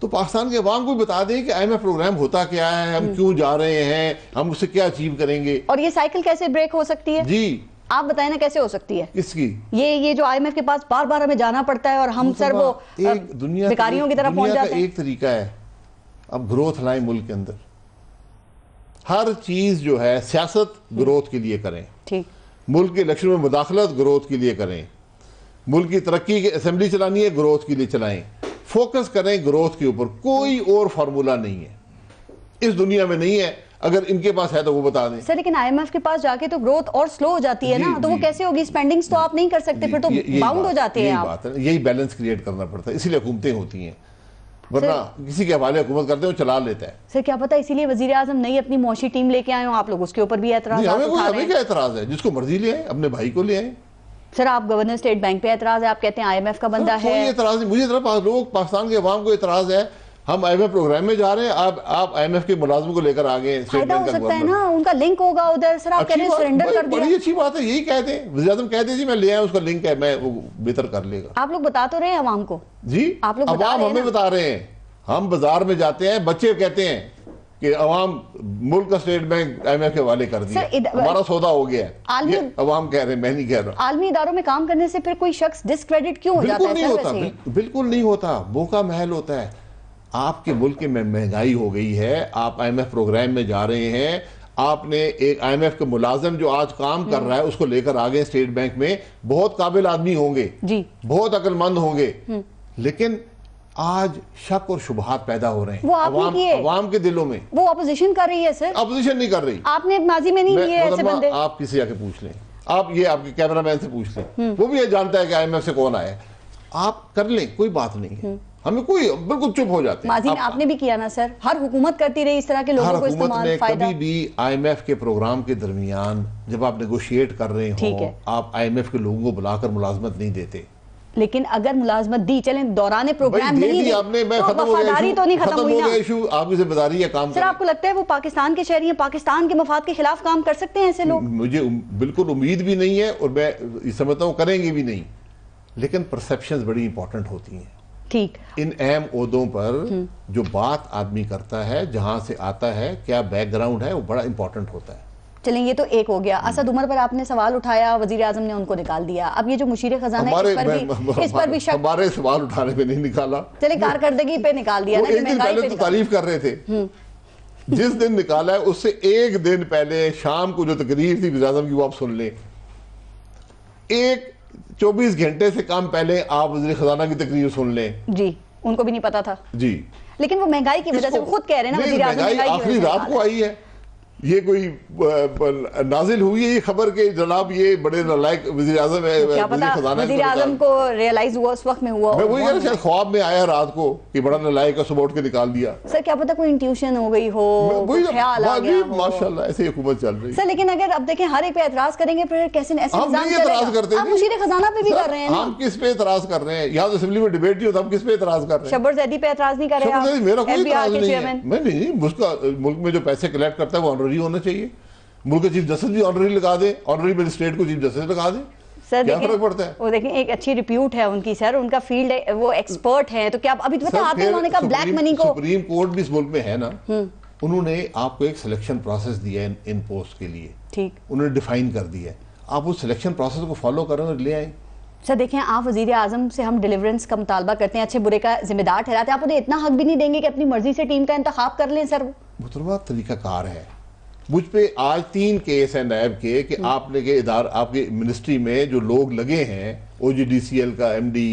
तो पाकिस्तान के अवाम को बता दें कि IMF प्रोग्राम होता क्या है, हम क्यों जा रहे हैं, हम उससे क्या अचीव करेंगे। और ये साइकिल कैसे ब्रेक हो सकती है? जी आप बताएं ना, कैसे हो सकती है? किसकी? ये जो IMF के पास बार बार हमें जाना पड़ता है और हम सर वो बेकारियों की तरफ पहुंच जाते हैं। एक तरीका है, अब ग्रोथ लाए मुल्क के अंदर, हर चीज जो है सियासत ग्रोथ के लिए करें, ठीक, मुल्क के इलेक्शन में मुदाखलत ग्रोथ के लिए करें, मुल्क की तरक्की की असेंबली चलानी है ग्रोथ के लिए चलाएं, फोकस करें ग्रोथ के ऊपर। कोई और फार्मूला नहीं है इस दुनिया में, नहीं है। अगर इनके पास है तो वो बता दें। सर, लेकिन IMF के पास जाके तो ग्रोथ और स्लो हो जाती है ना, तो वो कैसे होगी? स्पेंडिंग्स तो आप नहीं कर सकते, फिर तो बाउंड हो जाते हैं आप। यही बैलेंस क्रिएट करना पड़ता है, इसीलिए हुकूमतें होती हैं, वरना किसी के हवाले हुकूमत करते हो चला लेता है। सर, क्या पता इसीलिए वजीर आजम नई अपनी मौशी टीम लेके आए हो, आप लोग उसके ऊपर भी एतराज उठा रहे हैं। क्या एतराज है? जिसको मर्जी ले आए, अपने भाई को ले आए। सर, आप गवर्नर स्टेट बैंक पे एतराज है, आप कहते हैं IMF का बंदा है। कोई एतराज नहीं, मुझे लोग पाकिस्तान के अवाम को एतराज है, हम IMF प्रोग्राम में जा रहे हैं, आप IMF के मुलाजिम को लेकर आ गए। फायदा हो सकता है ना, उनका लिंक होगा उधर। सर, आप कह रहे हैं सरेंडर कर दिया, बड़ी अच्छी बात है, यही कहते हैं वज़ीर आज़म कहते हैं जी मैं ले आया, उसका लिंक है, मैं वो बेहतर कर लेगा। आप लोग बता तो रहे हैं अवाम को। जी, आप लोग अवाम हमें बता रहे हैं, हम बाजार में जाते हैं, बच्चे कहते हैं कि अवाम मुल्क का स्टेट बैंक IMF के हवाले कर दिया, हमारा सौदा हो गया है। ये अवाम कह रहे हैं, मैं नहीं कह रहा। आलमी इदारों में काम करने से फिर कोई शख्स डिस्क्रेडिट क्यों हो जाता है? बिल्कुल नहीं होता, बिल्कुल नहीं होता, मौका महल होता है। आपके मुल्क में महंगाई हो गई है, आप IMF प्रोग्राम में जा रहे हैं, आपने एक IMF का मुलाजिम जो आज काम कर रहा है उसको लेकर आ गए स्टेट बैंक में, बहुत काबिल आदमी होंगे जी, बहुत अक्लमंद होंगे, लेकिन आज शक और शुबहात पैदा हो रहे हैं वो अवाम के दिलों में। वो अपोजिशन कर रही है सर। अपोजिशन नहीं कर रही, आपने माजी में नहीं लिए ऐसे बंदे। आप किसी जाके पूछ लें, आप ये आपके कैमरामैन से पूछ लें, वो भी ये जानता है कि IMF से कौन आया। आप कर लें, कोई बात नहीं है, हमें कोई बिल्कुल चुप हो जाते हैं। माजी में आपने भी किया ना सर, हर हुकूमत करती रही इस तरह के लोगों को इस्तेमाल। कभी भी IMF के प्रोग्राम के दरमियान जब आप नेगोशिएट कर रहे हो, आप IMF के लोगों को बुलाकर मुलाजमत नहीं देते। लेकिन अगर मुलाजमत दी, चलें दौरान प्रोग्राम नहीं दी, आपने, मैं तो वफादारी तो नहीं खत्म हुई ना। इशू आपकी जिम्मेदारी है काम। सर, आपको लगता है वो पाकिस्तान के शहरी हैं, पाकिस्तान के मफाद के खिलाफ काम कर सकते हैं ऐसे लोग? मुझे बिल्कुल उम्मीद भी नहीं है और मैं समझता हूँ करेंगे भी नहीं, लेकिन परसेप्शंस बड़ी इंपॉर्टेंट होती हैं। ठीक, इन अहम ओहदों पर जो बात आदमी करता है, जहां से आता है, क्या बैकग्राउंड है, वो बड़ा इंपॉर्टेंट होता है। चलें, ये तो एक हो गया। असद उमर पर आपने सवाल उठाया, वजीर आजम ने उनको निकाल दिया। अब ये जो मुशीर खजाना है, इस पर भी शक, हमारे सवाल उठाने पे नहीं निकाला, चले कारकर्दगी पे निकाल दिया ना, तारीफ कर रहे थे। जिस दिन निकाला है उससे एक दिन पहले शाम को जो तकरीर थी वज़ीर आज़म की वो आप सुन लें। एक 24 घंटे से कम पहले आप वज़ीर खजाना की तकरीर सुन लें। जी, उनको भी नहीं पता था जी, लेकिन वो महंगाई की वजह से वो खुद कह रहे हैं ना, वज़ीर आज़म महंगाई आखिरी रात को आई है। ये कोई नाजिल हुई है ये खबर के जनाब ये बड़े नालायक वज़ीर आज़म है, क्या पता वज़ीर आज़म को रियलाइज हुआ उस वक्त में हुआ, मैं वही शायद ख्वाब में आया रात को कि बड़ा नालायक है, सुबह उठ के निकाल दिया। सर क्या पता कोई इंट्यूशन हो गई हो, ख्याल आ गया हो। माशाल्लाह ऐसे हुकूमत चल रही है सर। लेकिन अगर अब देखें हर एक पे एतराज करेंगे फिर कैसे ऐसे हम निजाम नहीं एतराज करते, आप मुशीर खजाना पे भी कर रहे हैं ना। हम किस पे एतराज कर रहे हैं? यहाँ तो असेंबली में डिबेट नहीं होता, हम किस पे एतराज कर रहे हैं? शब्बर ज़ैदी पे एतराज नहीं कर रहे आप? मेरा कोई एतराज नहीं है। चेयरमैन मैं नहीं, उसका मुल्क में जो पैसे कलेक्ट करता है वो ऑनररी होना चाहिए। मुल्क के चीफ जस्टिस भी ऑनररी लगा दे, ऑनररी मजिस्ट्रेट को चीफ जस्टिस लगा दे, सर। क्या फर्क पड़ता है? वो देखें एक अच्छी रिप्यूट है उनकी सर, उनका फील्ड है, वो एक्सपर्ट है, तो क्या अभी तो पता आपने उन्होंने कहा ब्लैक मनी को सुप्रीम कोर्ट भी इस मुल्क में है ना, उन्होंने आपको एक सिलेक्शन प्रोसेस दिया है इन पोस्ट के लिए, ठीक, उन्होंने डिफाइन कर दिया है, आप उस सिलेक्शन प्रोसेस को फॉलो करें और ले आए। सर देखें आप वज़ीर आज़म से हम डिलीवरेंस का मुतालबा करते हैं, अच्छे बुरे का जिम्मेदार ठहराते हैं, आप उन्हें इतना हक भी नहीं देंगे कि अपनी मर्जी से टीम का इंतखाब कर लें सर? मुतलबा तरीकाकार है। मुझ पे आज 3 केस है नैब के कि आपने के इदार आपकी मिनिस्ट्री में जो लोग लगे हैं, OGDCL का MD,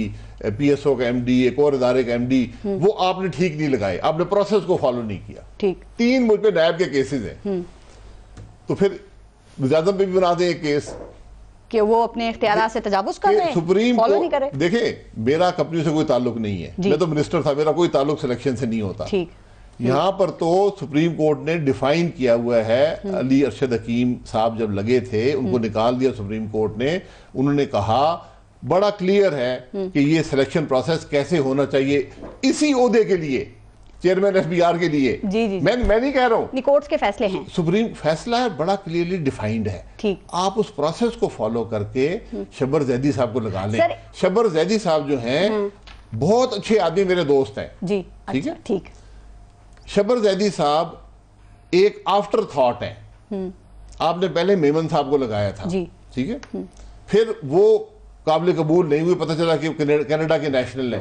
PSO का MD, एक और इदारे का MD, वो आपने ठीक नहीं लगाए, आपने प्रोसेस को फॉलो नहीं किया। ठीक, 3 मुझ पे नैब के केसेस हैं। तो फिर वज़ीर आज़म पे भी बना दें एक केस कि वो अपने इख्तियारात से तजावुज़ कर रहे हैं, सुप्रीम फॉलो नहीं कर रहे। देखें मेरा कंपनी से कोई ताल्लुक नहीं है, मैं तो मिनिस्टर था, मेरा कोई ताल्लुक सिलेक्शन से नहीं होता। ठीक, यहाँ पर तो सुप्रीम कोर्ट ने डिफाइन किया हुआ है, अली अरशद हकीम साहब जब लगे थे उनको निकाल दिया सुप्रीम कोर्ट ने, उन्होंने कहा बड़ा क्लियर है कि ये सिलेक्शन प्रोसेस कैसे होना चाहिए इसी ओहदे के लिए, चेयरमैन FBR के लिए। जी, जी, मैं नहीं कह रहा हूँ, कोर्ट्स के फैसले हैं, सुप्रीम फैसला है, बड़ा क्लियरली डिफाइंड है। ठीक, आप उस प्रोसेस को फॉलो करके शब्बर जैदी साहब को लगा लें। शब्बर जैदी साहब जो हैं बहुत अच्छे आदमी, मेरे दोस्त हैं जी, ठीक है। ठीक, शब्बर जैदी साहब एक आफ्टर थॉट है, आपने पहले मेमन साहब को लगाया था, ठीक है, फिर वो काबिल कबूल नहीं हुए, पता चला कि कनाडा के नेशनल है,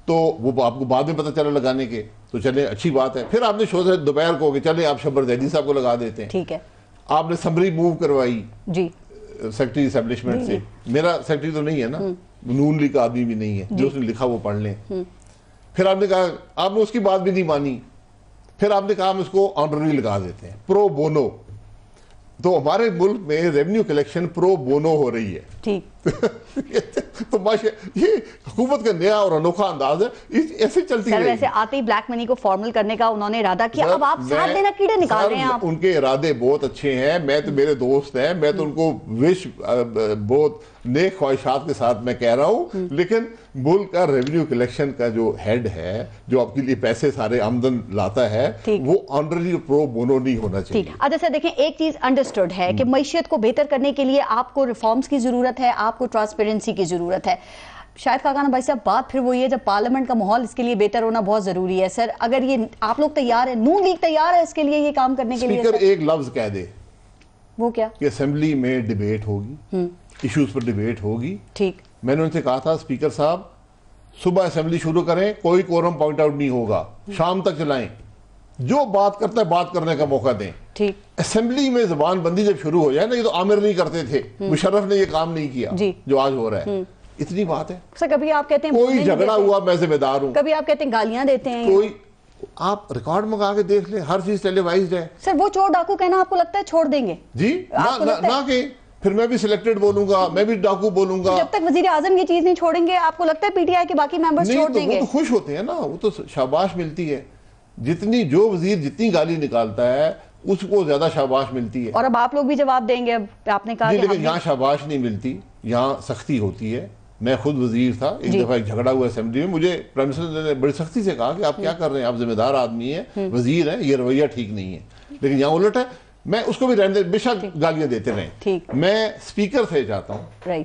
तो वो आपको बाद में पता चला लगाने के, तो चले अच्छी बात है। फिर आपने सोचा दोपहर को कि चले आप शब्बर जैदी साहब को लगा देते हैं, ठीक है, आपने समरी मूव करवाई जी सेक्रेटरी एस्टेब्लिशमेंट से, मेरा सेक्रेटरी तो नहीं है ना, नून लीग का आदमी भी नहीं है, जो उसने लिखा वो पढ़ लें। फिर आपने कहा, आपने उसकी बात भी नहीं मानी, फिर आपने कहा हम इसको ऑनररी लगा देते हैं, प्रो बोनो। तो हमारे मुल्क में रेवेन्यू कलेक्शन प्रो बोनो हो रही है, ठीक तो माशा ये हुकूमत का नया और अनोखा अंदाज है, ऐसे चलती है। वैसे आते ही ब्लैक मनी को फॉर्मल करने का उन्होंने इरादा किया, अब आप साथ देना कीड़े निकाल रहे हैं आप। उनके इरादे बहुत अच्छे हैं, मैं तो मेरे दोस्त हैं, मैं तो उनको विश बहुत नेक ख्वाहिशात के साथ मैं कह रहा हूं, लेकिन मुल्क का रेवेन्यू कलेक्शन का जो हेड है, जो आपके लिए पैसे सारे आमदन लाता है, वो ऑनररी प्रो बोनो नहीं होना चाहिए। अच्छा सर देखें, एक चीज अंडरस्टूड है कि मईशत को बेहतर करने के लिए आपको रिफॉर्म्स की जरूरत है, आपको ट्रांसपेरेंसी की जरूरत है। शायद खाकाना भाई साहब बात फिर वही है, जब पार्लियामेंट का माहौल इसके लिए बेहतर होना बहुत जरूरी है। सर अगर ये आप लोग तैयार है, नून लीग तैयार है इसके लिए, ये काम करने के लिए? स्पीकर एक लफ्ज कह दे, वो क्या? कि असेंबली में डिबेट होगी, इश्यूज पर डिबेट होगी। ठीक, मैंने उनसे कहा था स्पीकर साहब सुबह असेंबली शुरू करें, कोई कोरम पॉइंट आउट नहीं होगा, शाम तक चलाएं, जो बात करता है बात करने का मौका दें। ठीक, असेंबली में जबान बंदी जब शुरू हो जाए ना, ये तो आमिर नहीं करते थे, मुशर्रफ ने ये काम नहीं किया जो आज हो रहा है, इतनी बात है। सर कभी आप कहते हैं कोई झगड़ा हुआ मैं जिम्मेदार हूं, कभी आप कहते हैं गालियां देते हैं, कोई आप रिकॉर्ड मंगा के देख ले, हर चीज टेलीवाइज्ड है। सर वो चोर डाकू कहना आपको लगता है छोड़ देंगे? जी ना के फिर मैं भी सिलेक्टेड बोलूंगा, मैं भी डाकू बोलूंगा। जब तक वजीर आजम ये चीज नहीं छोड़ेंगे, आपको लगता है पीटीआई के बाकी मेंबर्स छोड़ देंगे? वो तो खुश होते हैं ना, वो तो शाबाश मिलती है, जितनी जो वजीर जितनी गाली निकालता है उसको ज्यादा शाबाश मिलती है। और अब आप लोग भी जवाब देंगे, अब आपने कहा। लेकिन यहाँ शाबाश नहीं मिलती, यहाँ सख्ती होती है। मैं खुद वजीर था, एक दफा एक झगड़ा हुआ असेंबली में, मुझे प्राइम मिनिस्टर ने बड़ी सख्ती से कहा कि आप क्या कर रहे हैं, आप जिम्मेदार आदमी हैं, वजीर हैं, ये रवैया ठीक नहीं है। लेकिन यहाँ उलट है, मैं उसको भी रहने बेशक गालियां देते रहे। मैं स्पीकर से चाहता हूं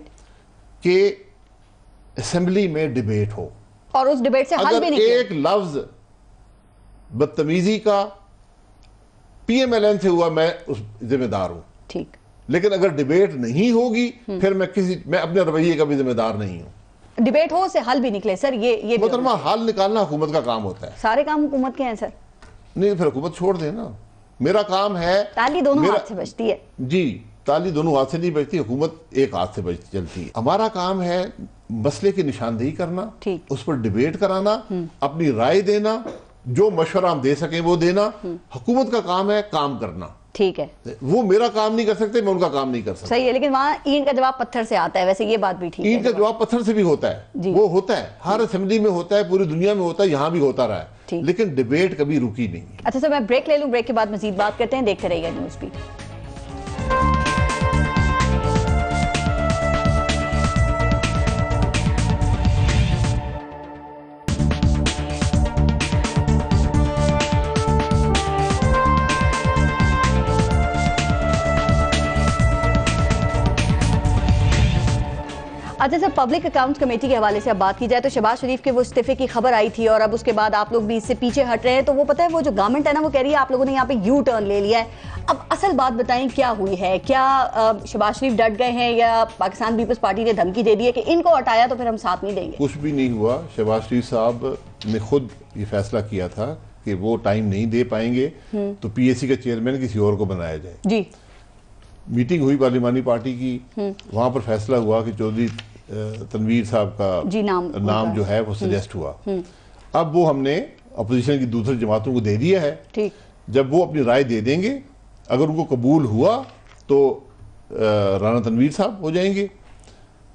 कि असेंबली में डिबेट हो, और उस डिबेट से हल भी नहीं एक लफ्ज बदतमीजी का PMLN से हुआ, मैं उस जिम्मेदार हूं। ठीक, लेकिन अगर डिबेट नहीं होगी फिर मैं अपने रवैये का भी जिम्मेदार नहीं हूं। डिबेट हो से हल भी निकले सर, ये मोहतरमा हल निकालना हुकूमत का काम होता है। सारे काम हुकूमत के हैं सर। नहीं, फिर हुकूमत छोड़ देना। मेरा काम है, ताली दोनों हाथ से बजती है जी, ताली दोनों हाथ से नहीं बजती, हुकूमत एक हाथ से बजती चलती है। हमारा काम है मसले की निशानदेही करना, उस पर डिबेट कराना, अपनी राय देना, जो मशवरा हम दे सकें वो देना। हुकूमत का काम है काम करना, ठीक है। वो मेरा काम नहीं कर सकते, मैं उनका काम नहीं कर सकता। सही है, लेकिन वहाँ ईंट का जवाब पत्थर से आता है, वैसे ये बात भी ठीक है। ईंट का जवाब पत्थर से भी होता है, वो होता है, हर असेंबली में होता है, पूरी दुनिया में होता है, यहाँ भी होता रहा है, लेकिन डिबेट कभी रुकी नहीं। अच्छा सर, मैं ब्रेक ले लूँ, ब्रेक के बाद मजीद बात करते हैं, देखते रहिएगा न्यूज़ बीट। अच्छा सर, पब्लिक अकाउंट्स कमेटी के हवाले से अब बात की जाए तो शहबाज शरीफ के वो इस्तीफे की खबर आई थी और अब उसके बाद आप लोग भी इससे पीछे हट रहे हैं। तो वो पता है, वो जो गवर्नमेंट है ना, वो कह रही है आप लोगों ने यहाँ पे यू टर्न ले लिया है। अब असल बात बताएं, क्या हुई है? क्या शहबाज शरीफ डट गए हैं या पाकिस्तान पीपल्स पार्टी ने धमकी दे दी है कि इनको हटाया तो फिर हम साथ नहीं देंगे? कुछ भी नहीं हुआ। शहबाज शरीफ साहब ने खुद ये फैसला किया था कि वो टाइम नहीं दे पाएंगे तो पीएसी का चेयरमैन किसी और को बनाया जाए। जी, मीटिंग हुई पार्लिमानी पार्टी की, वहां पर फैसला हुआ कि चौधरी तनवीर साहब का नाम जो है वो सजेस्ट हुआ। अब वो हमने अपोजिशन की दूसरी जमातों को दे दिया है। ठीक, जब वो अपनी राय दे देंगे, अगर उनको कबूल हुआ तो राना तनवीर साहब हो जाएंगे,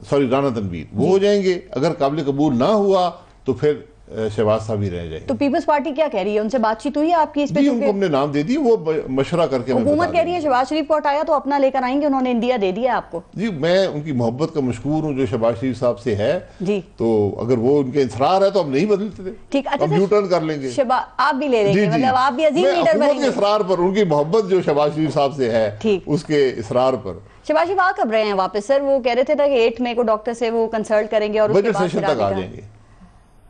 सॉरी राना तनवीर वो हो जाएंगे। अगर काबिल कबूल ना हुआ तो फिर शहबाज साहब ही रह जाएंगे। तो पीपल्स पार्टी क्या कह रही है? उनसे बातचीत हुई है आपकी इस पे? उनको हमने नाम दे दिया, वो मशवरा करके हुकूमत कह रही है शहबाज शरीफ को हटाया तो अपना लेकर आएंगे, उन्होंने इंडिया दे दिया आपको। जी, मैं उनकी मोहब्बत का मशकूर हूँ जो शहबाज शरीफ साहब से है जी। तो अगर वो उनके इसरार है तो हम नहीं बदलते थे, ठीक, अच्छा, यू टर्न कर लेंगे। आप भी ले लेंगे, मतलब आप भी अजीम लीडर बनेंगे। इसरार पर, उनकी मोहब्बत जो शहबाज शरीफ साहब से है उसके इसरार पर। शहबाज शरीफ आ कब रहे हैं वापस सर? वो कह रहे थे कि 8 मई को डॉक्टर से वो कंसल्ट करेंगे और बजट सेशन तक आ जाएंगे।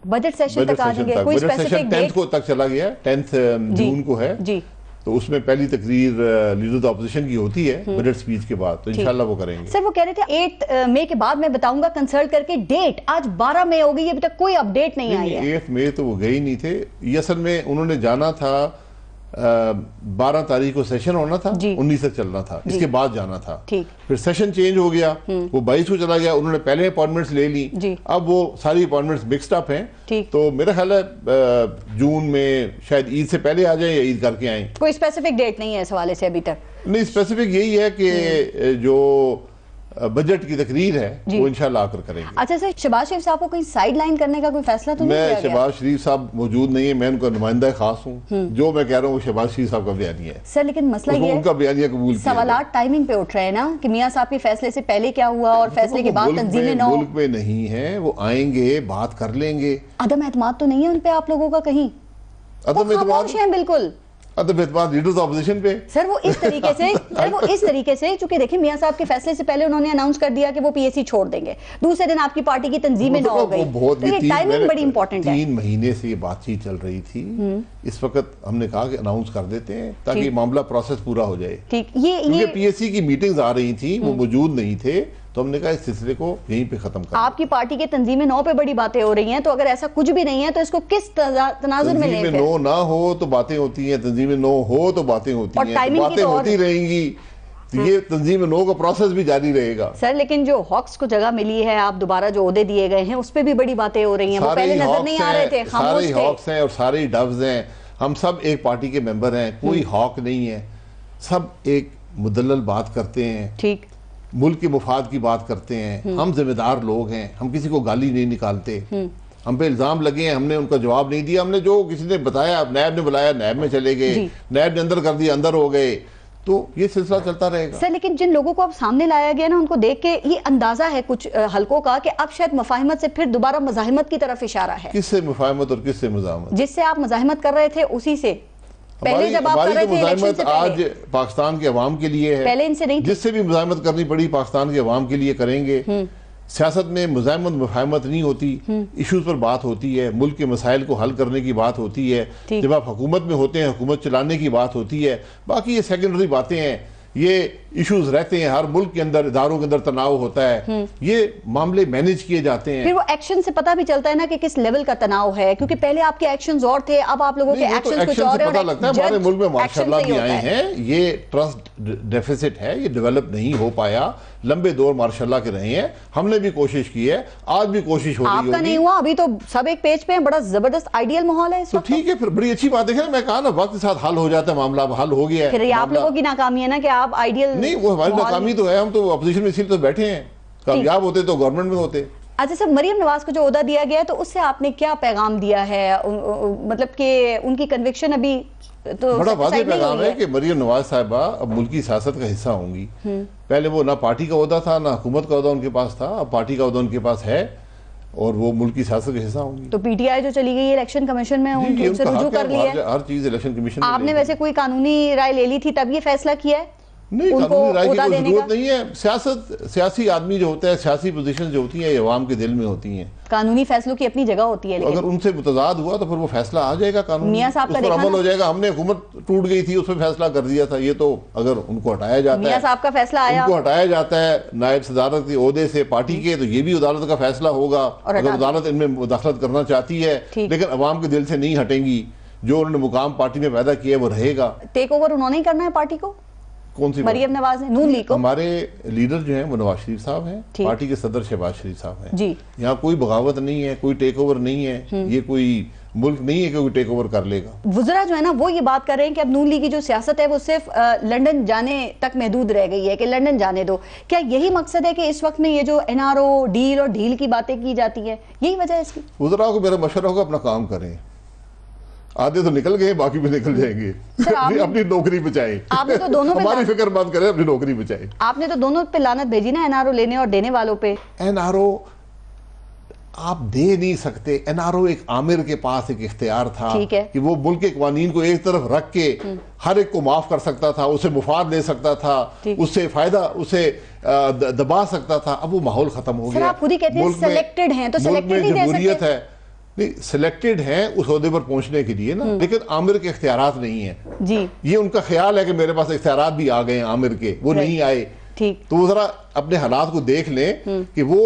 बजट सेशन तक आ जाएंगे, कोई स्पेसिफिक 10th को तक चला गया, 10th जून को है जी। तो उसमें पहली तकरीर लीडर ऑफ अपोजिशन की होती है बजट स्पीच के बाद, तो इंशाल्लाह वो करेंगे। सर वो कह रहे थे 8 मई के बाद मैं बताऊंगा कंसल्ट करके। डेट आज 12 मई हो गई, अभी तक कोई अपडेट नहीं आई है। 8 मई तो वो गए ही नहीं थे, ये असल में उन्होंने जाना था 12 तारीख को सेशन होना था, 19 तक चलना था, इसके बाद जाना था। फिर सेशन चेंज हो गया, वो 22 को चला गया, उन्होंने पहले अपॉइंटमेंट्स ले ली, अब वो सारी अपॉइंटमेंट्स मिक्स्ड अप हैं। तो मेरा ख्याल है जून में शायद ईद से पहले आ जाए या ईद करके आए। कोई स्पेसिफिक डेट नहीं है इस हवाले से अभी तक? नहीं, स्पेसिफिक यही है कि जो बजट की तकरीर है वो इंशाल्लाह आकर करेंगे। अच्छा सर, शहबाज शरीफ साहब को कहीं साइड लाइन करने का कोई फैसला तो नहीं लिया गया? शहबाज शरीफ साहब मौजूद नहीं है, मैं उनका नुमाइंदा खास हूँ, जो मैं कह रहा हूँ शहबाज शरीफ साहब का बयानिया है सर। लेकिन मसला ये उनका बयानिया कबूल, सवालात टाइमिंग पे उठ रहे हैं ना कि मियां साहब के फैसले से पहले क्या हुआ और फैसले के बाद तंजीमें न हो। मुल्क में नहीं है, वो आएंगे बात कर लेंगे। अदम एतमाद तो नहीं है उन पे आप लोगों का कहीं? अदम एतमाद है बिल्कुल, लीडर्स ऑपोजिशन पे सर वो इस तरीके से चूंकि देखिए मियां साहब के फैसले से पहले उन्होंने अनाउंस कर दिया कि वो पीएसी छोड़ देंगे, दूसरे दिन आपकी पार्टी की तंजीमें न हो गई। बहुत टाइमिंग बड़ी इंपॉर्टेंट है। 3 महीने से ये बातचीत चल रही थी, इस वक्त हमने कहा कि अनाउंस कर देते हैं ताकि मामला प्रोसेस पूरा हो जाए। ठीक, ये पीएसी की मीटिंग्स आ रही थी, वो मौजूद नहीं थे, तो हमने कहा इस सिलसिले को यहीं पे खत्म कर। आपकी पार्टी के तंजीमें नौ पे बड़ी बातें हो रही हैं, तो अगर ऐसा कुछ भी नहीं है तो इसको किस तनाजुर में लें? नो ना हो तो बातें होती हैं, तंजीमें नो हो तो बातें होती हैं, बातें होती रहेंगी, ये तंजीम नो का प्रोसेस भी जारी रहेगा। सर लेकिन जो हॉक्स को जगह मिली है, आप दोबारा जो ओहदे दिए गए हैं, उस पे भी बड़ी बातें हो रही हैं, वो पहले नजर नहीं आ रहे थे, सारे हॉक्स हैं और सारे डव्स हैं। हम सब एक पार्टी के मेंबर हैं, कोई हॉक नहीं है, सब एक मुदल्लल बात करते हैं, ठीक, मुल्क के मुफाद की बात करते हैं। हम जिम्मेदार लोग हैं, हम किसी को गाली नहीं निकालते। हम पे इल्जाम लगे हैं, हमने उनका जवाब नहीं दिया, हमने जो किसी ने बताया, नैब ने बुलाया, नैब में चले गए, नैब ने अंदर कर दिया, अंदर हो गए, तो ये सिलसिला चलता रहेगा। सर लेकिन जिन लोगों को अब सामने लाया गया ना, उनको देख के ये अंदाजा है कुछ हलकों का कि अब शायद मुफाहिमत से फिर दोबारा मुजाहिमत की तरफ इशारा है। किससे मुफाहिमत और किससे मुजाहिमत? जिससे आप मुजाहिमत कर रहे थे उसी से। पहले जब आप कर रहे थे मुजाहिमत आज पाकिस्तान के अवाम के लिए है, पहले इनसे नहीं, जिससे भी मुजाहिमत करनी पड़ी पाकिस्तान के अवाम के लिए करेंगे। सियासत में मुजाहिमत मुफाहिमत नहीं होती, इश्यूज पर बात होती है, मुल्क के मसाइल को हल करने की बात होती है, जब आप हुकूमत में होते हैं हुकूमत चलाने की बात होती है, बाकी ये सेकेंडरी बातें हैं। ये इश्यूज रहते हैं, हर मुल्क के अंदर इदारों के अंदर तनाव होता है, ये मामले मैनेज किए जाते हैं। फिर वो एक्शन से पता भी चलता है ना कि किस लेवल का तनाव है, क्योंकि पहले आपके एक्शंस और थे, अब आप लोगों के एक्शंस कुछ और पता लगता है। हमारे मुल्क में माशाल्लाह भी आए हैं, ये ट्रस्ट डेफिसिट है, ये डेवलप नहीं हो पाया, लंबे दौर माशाल्लाह के रहे हैं, हमने भी कोशिश की है, आज भी कोशिश हो रही है। आपका नहीं हुआ, अभी तो सब एक पेज पे हैं, बड़ा जबरदस्त आइडियल माहौल है इस तो वक्त। ठीक है, फिर बड़ी अच्छी बात है। मैं कहा ना, वक्त के साथ हल हो जाता है मामला, अब हल हो गया है। फिर ये आप लोगों की नाकामी है ना कि आप आइडियल नहीं, वो हमारी नाकामी तो है, हम तो अपोजिशन में इसीलिए तो बैठे हैं, कामयाब होते तो गवर्नमेंट में होते। अच्छा सर, मरियम नवाज को जो ओहदा दिया गया है तो उससे आपने क्या पैगाम दिया है, मतलब कि उनकी कन्विक्शन अभी तो बड़ा वाज़ेह पैगाम है कि मरियम नवाज साहिबा अब मुल्की सियासत का हिस्सा होंगी। पहले वो ना पार्टी का ओहदा था, ना हुकूमत का ओहदा उनके पास था, अब पार्टी का ओहदा उनके पास है और वो मुल्क की सियासत का हिस्सा होंगी। तो पीटीआई जो चली गई इलेक्शन कमीशन में, उनसे रुजू कर लिया है, हर चीज इलेक्शन कमीशन। आपने वैसे कोई कानूनी राय ले ली थी तब ये फैसला किया है? नहीं, कानूनी राय की कोई जरूरत नहीं है। सियासी आदमी जो होता है, सियासी पोजीशन जो होती है, ये अवाम के दिल में होती हैं। कानूनी फैसलों की अपनी जगह होती है, अगर उनसे मुतजाद हुआ तो फिर वो फैसला आ जाएगा, कानूनी मियां साहब का अमल हो जाएगा। हमने हुकूमत टूट गई थी, उसमें फैसला कर दिया था, ये तो अगर उनको हटाया जाता है, मियां साहब का फैसला आया, उनको हटाया जाता है नायब सदारत के ओहदे से पार्टी के, तो ये भी अदालत का फैसला होगा। अगर अदालत इनमें मुदाखलत करना चाहती है, लेकिन अवाम के दिल से नहीं हटेंगी, जो उन्होंने मुकाम पार्टी में पैदा किया वो रहेगा। टेक ओवर उन्होंने ही करना है पार्टी को। कौन सी मरियम नवाज ने, नून लीग को? हमारे लीडर जो हैं वो नवाज शरीफ साहब हैं, पार्टी के सदर शहबाज शरीफ साहब हैं जी। यहाँ कोई बगावत नहीं है, कोई टेक ओवर नहीं है, ये कोई मुल्क नहीं है कि कोई टेक ओवर कर लेगा। वुज़रा जो है ना वो ये बात कर रहे हैं कि अब नून लीग की जो सियासत है वो सिर्फ लंदन जाने तक महदूद रह गई है, कि लंदन जाने दो। क्या यही मकसद है कि इस वक्त में ये जो एनआरओ डील और ढील की बातें की जाती है, यही वजह है इसकी? वुज़रा को मेरा मशवरा होगा, अपना काम करें, आधे तो निकल गए, बाकी भी निकल जाएंगे। अपनी नौकरी बचाएं। आपने तो दोनों पे हमारी फिक्र मत करें, अपनी नौकरी बचाएं। आपने तो दोनों पे लानत भेजी ना, एनआरओ लेने और देने वालों पे। एनआरओ आप दे नहीं सकते। एनआरओ एक आमिर के पास एक इख्तियार था कि वो मुल्क के कानून को एक तरफ रख के हर एक को माफ कर सकता था, उसे मुफाद ले सकता था, उससे फायदा उसे दबा सकता था। अब वो माहौल खत्म हो गया। आप खुद ही कहते हैं सिलेक्टेड हैं, तो सिलेक्टेड नहीं दे सकते। है नहीं, सिलेक्टेड हैं उस ओहदे पर पहुंचने के लिए ना, लेकिन आमिर के इख्तियारात नहीं है जी। ये उनका ख्याल है कि मेरे पास इख्तियारात भी आ गए हैं आमिर के, वो नहीं आए। ठीक, तो वो जरा अपने हालात को देख लें कि वो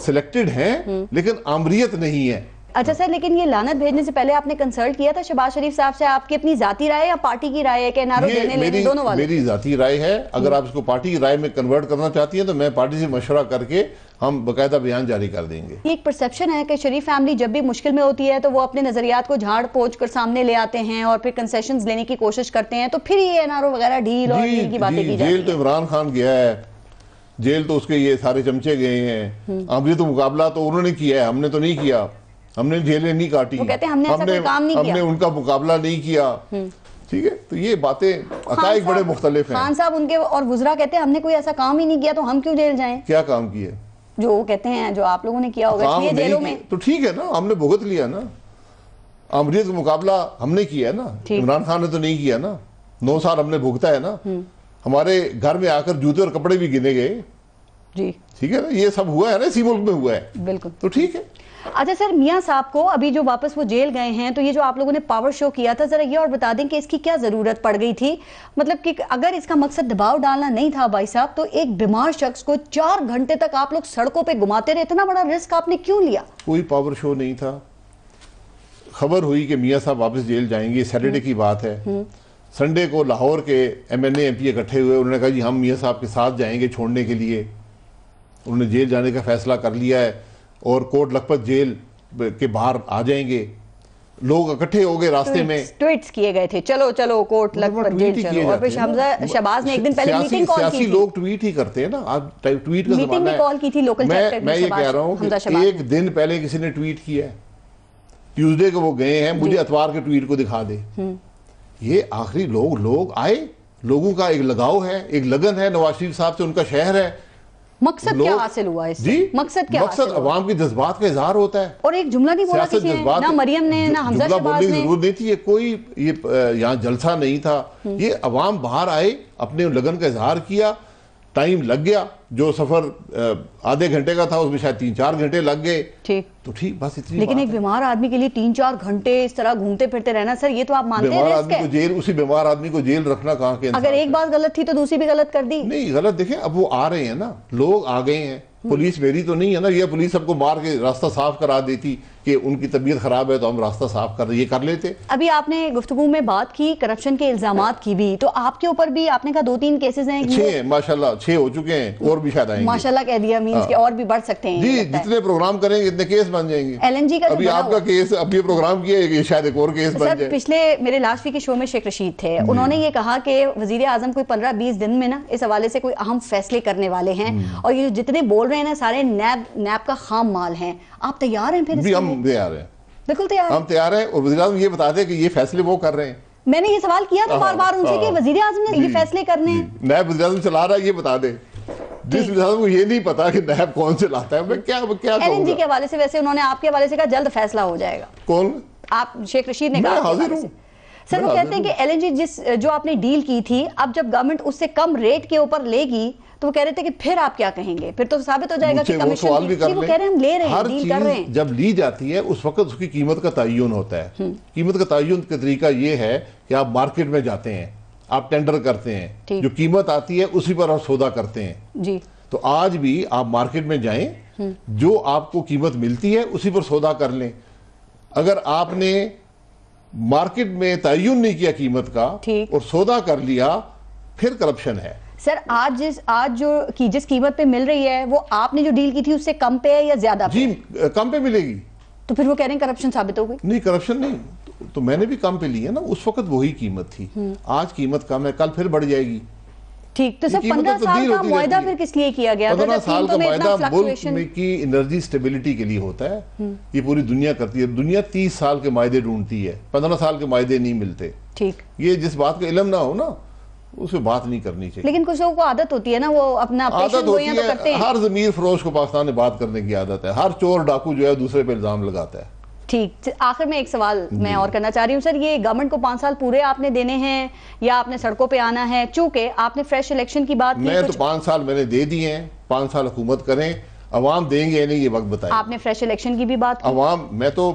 सिलेक्टेड हैं लेकिन आमरियत नहीं है। अच्छा सर, लेकिन ये लानत भेजने से पहले आपने कंसल्ट किया था शहबाज शरीफ साहब से? आपकी अपनी जाती राय या पार्टी की राय है कि एनआरओ देने लेने दोनों वाले? मेरी जाती राय है। अगर आप इसको पार्टी की राय में कन्वर्ट करना चाहती हैं तो मैं पार्टी से मशवरा करके हम बकायदा बयान जारी कर देंगे। एक परसेप्शन है कि शरीफ फैमिली जब भी मुश्किल में होती है तो वो अपने नजरियात को झाड़ पोंछ कर सामने ले आते हैं और फिर कंसेशंस लेने की कोशिश करते हैं, तो फिर ये एनआरओ वगैरह डील और डील की बातें की जाती है। जेल तो इमरान खान गया है, जेल तो उसके ये सारे चमचे गए हैं। आमरी तो मुकाबला तो उन्होंने किया है, हमने तो नहीं किया। हमने जेलें नहीं काटी, वो कहते हैं हमने ऐसा कोई काम नहीं किया, हमने उनका मुकाबला नहीं किया। ठीक है, तो ये बातें अकाइक बड़े मुख्तलिफ हैं। खान साहब उनके और वुज़रा कहते हैं हमने कोई ऐसा काम ही नहीं किया, तो हम क्यों जेल जाएं? क्या काम किया? जो वो कहते हैं जो आप लोगों ने किया होगा जेलों में। तो ठीक है ना, हमने भुगत लिया ना। आमरीत का मुकाबला हमने किया ना, इमरान खान ने तो नहीं किया ना। 9 साल हमने भुगता है ना। हमारे घर में आकर जूते और कपड़े भी गिने गए जी। ठीक है ना, ये सब हुआ है ना, इसी मुल्क में हुआ है। बिल्कुल, तो ठीक है। अच्छा सर, मियां साहब को अभी जो वापस वो जेल गए हैं, तो ये जो आप लोगों ने पावर शो किया था, जरा ये और बता दें कि इसकी क्या जरूरत पड़ गई थी? मतलब कि अगर इसका मकसद दबाव डालना नहीं था भाई साहब, तो एक बीमार शख्स को 4 घंटे तक आप लोग सड़कों पे घुमाते रहे, इतना बड़ा रिस्क आपने क्यों लिया? कोई पावर शो नहीं था। खबर हुई कि मियां साहब वापस जेल जाएंगे, सैटरडे की बात है। संडे को लाहौर के MNA MP इकट्ठे हुए, उन्होंने कहा जी हम मियां साहब के साथ जाएंगे छोड़ने के लिए। उन्होंने जेल जाने का फैसला कर लिया है और कोट लखपत जेल के बाहर आ जाएंगे। लोग इकट्ठे हो गए रास्ते में, ट्वीट्स किए गए थे, चलो चलो कोट लखपत जेल चलो। और फिर शहबाज ने एक दिन पहले मीटिंग कॉल की थी। लोग ट्वीट ही करते हैं ना, आज ट्वीट का मीटिंग भी कॉल की थी लोकल चैप्टर में। मैं ये कह रहा हूँ कि एक दिन पहले किसी ने ट्वीट किया है, ट्यूसडे को वो गए हैं, मुझे अतवार के ट्वीट को दिखा दे। ये आखिरी लोग आए, लोगों का एक लगाव है, एक लगन है नवाज शरीफ साहब से, उनका शहर है। मकसद क्या हासिल हुआ इससे? जी, मकसद क्या? मकसद अवाम के जज्बात का इजहार होता है। और एक जुमला नहीं बोला किसी ने, ना मरियम ने, ना हमजा शहबाज ने। जरूरत नहीं थी, ये कोई यहाँ जलसा नहीं था। ये अवाम बाहर आए, अपने लगन का इजहार किया। टाइम लग गया, जो सफर आधे घंटे का था उसमें शायद 3-4 घंटे लग गए, ठीक, तो ठीक, बस इतनी लेकिन बात एक है। बीमार आदमी के लिए 3-4 घंटे इस तरह घूमते फिरते रहना सर, ये तो आप मानते हैं बीमार रिस्क आदमी को है? जेल, उसी बीमार आदमी को जेल रखना कहाँ के अगर इंसाफ एक है? बात गलत थी तो दूसरी भी गलत कर दी। नहीं गलत, देखें अब वो आ रहे हैं ना, लोग आ गए हैं, पुलिस मेरी तो नहीं है ना, ये पुलिस सबको मार के रास्ता साफ करा देती कि उनकी तबीयत खराब है तो हम रास्ता साफ कर, ये कर लेते। अभी आपने गुफ्तगू में बात की करप्शन के इल्जामात की भी, तो आपके ऊपर भी आपने कहा 2-3 केसेस हैं। 6 माशाल्लाह 6 हो चुके हैं, और भी शायद आएंगे। माशाल्लाह कह दिया, मींस के और भी बढ़ सकते हैं जी, ये लगता है। जितने प्रोग्राम करेंगे इतने केस बन जाएंगे। LNG का जो अभी बना आपका हुआ- केस, अब ये प्रोग्राम किया है, शायद एक और केस बन सर जाए। पिछले मेरे लास्ट वीक के शो में शेख रशीद थे, उन्होंने ये कहा कि वजीर आजम कोई 15-20 दिन में ना इस हवाले से कोई अहम फैसले करने वाले हैं, और ये जितने बोल रहे हैं ना सारे नैब का खाम माल हैं। आप तैयार हैं फिर? भी हम तैयार हैं, बिल्कुल तैयार। हम तैयार हैं, और वज़ीर आज़म ये बता दें कि ये फैसले वो कर रहे हैं। मैंने ये सवाल किया था बार-बार उनसे कि वजीर आजम ने ये जी, फैसले करने हैं। जी, नायब वज़ीर आज़म चला रहा है, ये बता दे। जिस वज़ीर आज़म को ये नहीं पता कि नायब कौन से लाता है, मैं क्या LNG कहूँगा? के हवाले से वैसे उन्होंने आपके हवाले से कहा जल्द फैसला हो जाएगा। कौन? आप शेख रशीद ने मैं कहा आपके हाजिर हवाले हूँ। से। सर वो कहते हैं कि LNG जो आपने डील की थी, अब जब गवर्नमेंट उससे कम रेट के ऊपर लेगी तो वो कह रहे थे कि फिर आप क्या कहेंगे, फिर तो साबित हो जाएगा कि मुझसे वो सवाल भी कर वो कह रहे हैं हम ले रहे हैं, हर डील कर रहे हैं। चीज जब ली जाती है उस वक्त उसकी कीमत का तयन होता है। कीमत का तयन का तरीका ये है कि आप मार्केट में जाते हैं, आप टेंडर करते हैं, ठीक। जो कीमत आती है उसी पर आप सौदा करते हैं। जी, तो आज भी आप मार्केट में जाएं, जो आपको कीमत मिलती है उसी पर सौदा कर लें। अगर आपने मार्केट में तयन नहीं किया कीमत का ठीक। और सौदा कर लिया, फिर करप्शन है। सर आज जिस कीमत पे मिल रही है वो आपने जो डील की थी उससे कम पे है या ज्यादा पे? जी कम पे मिलेगी। तो फिर वो कह रहे हैं करप्शन साबित हो गई। नहीं करप्शन नहीं, तो मैंने भी कम पे ली है ना, उस वक्त वही कीमत थी, आज कीमत कम है, कल फिर बढ़ जाएगी। ठीक, तो सर कीमत 15 तो साल तब्दील का होती मुआहदा रहती है। फिर किस लिए किया गया? 15 साल का मुआहदा मुल्क फ्लक्चुएशन में की एनर्जी स्टेबिलिटी के लिए होता है। ये पूरी दुनिया करती है, दुनिया 30 साल के मुआहदे ढूंढती है, 15 साल के मुआहदे नहीं मिलते। ठीक, ये जिस बात का इल्म ना हो ना, उससे बात नहीं करनी चाहिए। लेकिन कुछ लोगों को आदत होती है ना, वो अपना आदत पेशेंट होती गोइयां तो करते है, हैं। हर जमीर फरोश को पाकिस्तान में बात करने की आदत है, हर चोर डाकू जो है दूसरे पे इल्जाम लगाता है। ठीक, आखिर में एक सवाल मैं और करना चाह रही हूँ सर, ये गवर्नमेंट को 5 साल पूरे आपने देने हैं या आपने सड़कों पे आना है? चूंकि आपने फ्रेश इलेक्शन की बात की, मैं तो कुछ 5 साल मैंने दे दिए हैं, 5 साल हुकूमत करें, अवाम देंगे या नहीं ये वक्त बताएं। आपने फ्रेश इलेक्शन की भी बात की। अवाम, मैं तो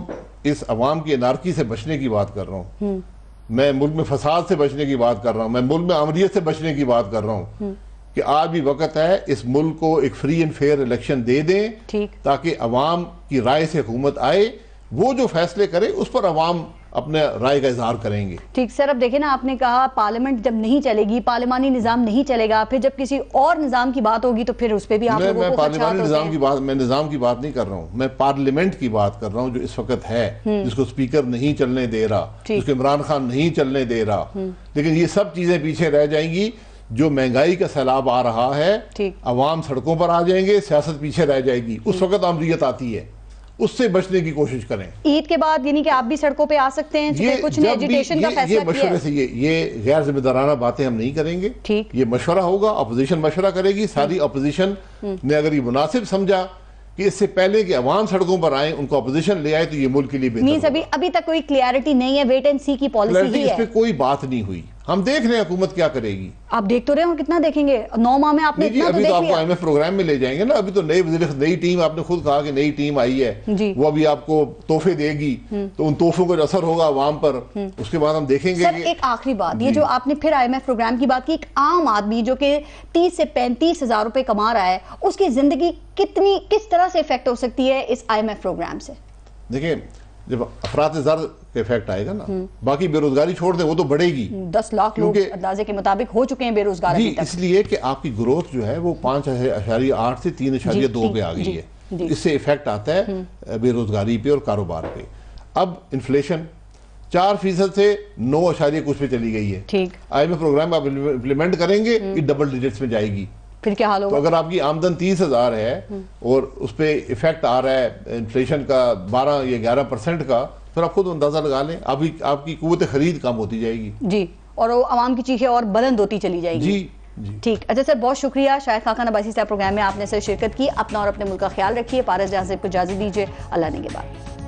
इस अवाम की अनारकी से बचने की बात कर रहा हूँ, मैं मुल्क में फसाद से बचने की बात कर रहा हूँ, मैं मुल्क में अमरीत से बचने की बात कर रहा हूँ कि आज भी वक्त है इस मुल्क को एक free and fair election they दें, ठीक। ताकि अवाम की राय से हुकूमत आए, वो जो फैसले करे उस पर अवाम अपने राय का इजहार करेंगे। ठीक सर, अब देखिए ना, आपने कहा पार्लियामेंट जब नहीं चलेगी, पार्लियामानी निजाम नहीं चलेगा, फिर जब किसी और निजाम की बात होगी तो फिर उस पर भी आप लोगों मैं को पार्लियामानी खदशात निजाम होते की बात, मैं निजाम की बात नहीं कर रहा हूँ, मैं पार्लियामेंट की बात कर रहा हूँ जो इस वक्त है, जिसको स्पीकर नहीं चलने दे रहा, ठीक। जिसको इमरान खान नहीं चलने दे रहा। लेकिन ये सब चीजें पीछे रह जाएंगी, जो महंगाई का सैलाब आ रहा है, ठीक। अवाम सड़कों पर आ जाएंगे, सियासत पीछे रह जाएगी, उस वक्त अमरीत आती है, उससे बचने की कोशिश करें। ईद के बाद यानी कि आप भी सड़कों पे आ सकते हैं, ये कुछ ने जब भी एजुटेशन का ये फैसला किया मशवरे है। से ये गैर जिम्मेदाराना बातें हम नहीं करेंगे। ठीक। ये मशवरा होगा, अपोजिशन मशवरा करेगी, सारी अपोजिशन ने अगर ये मुनासिब समझा कि इससे पहले कि अवाम सड़कों पर आए, उनको अपोजिशन ले आए, तो ये मुल्क के लिए बेहतर मींस होगा। अभी तक कोई क्लियरिटी नहीं है, वेट एंड सी की पॉलिसी क्लैरिटी ही इस है। पे कोई बात नहीं हुई, हम देख रहे हैं हुकूमत क्या करेगी। आप देख तो रहे हो, कितना देखेंगे? 9 माह में आपने नहीं जी, इतना तो अभी तो देख आपको लिया। IMF प्रोग्राम में ले जाएंगे ना, अभी तो नई टीम, आपने खुद कहा कि नई टीम आई है, जी। वो अभी आपको तोहफे देगी, तो उन तोहफों का जो असर होगा अवाम पर, उसके बाद हम देखेंगे सर कि एक आखिरी बात, ये जो आपने फिर IMF प्रोग्राम की बात की, एक आम आदमी जो कि 30 से 35 हजार रुपए कमा रहा है, उसकी जिंदगी किस तरह से इफेक्ट हो सकती है इस IMF प्रोग्राम से? देखिए, जब अफरात-ए-ज़र का इफेक्ट आएगा ना, बाकी बेरोजगारी छोड़ दें, वो तो बढ़ेगी 10 लाख लोग क्योंकि- अंदाजे के मुताबिक हो चुके हैं बेरोजगार जी, अभी तक। इसलिए कि आपकी ग्रोथ जो है वो 5.8 से 3.2 पे आ गई जी, है। जी। इससे इफेक्ट आता है बेरोजगारी पे और कारोबार पे। अब इन्फ्लेशन 4% से 9 कुछ पे चली गई है। ठीक। IMF प्रोग्राम आप इम्प्लीमेंट करेंगे, ये डबल डिजिट्स में जाएगी। फिर क्या हाल तो होगा? अगर आपकी आमदन 30,000 है और उस पर इफेक्ट आ रहा है इन्फ्लेशन का 12 या 11% का, फिर आप खुद अंदाजा लगा लें, आपकी कुव्वत खरीद कम होती जाएगी। जी, और वो आवाम की चीखें और बुलंद होती चली जाएगी। जी जी। ठीक, अच्छा सर, बहुत शुक्रिया शाहिद खान अब्बासी साहब प्रोग्राम में आपने सर शिरकत की। अपना और अपने मुल्क का ख्याल रखिए। पारस जहां से को इजाजत दीजिए। अल्लाह ने के बाद।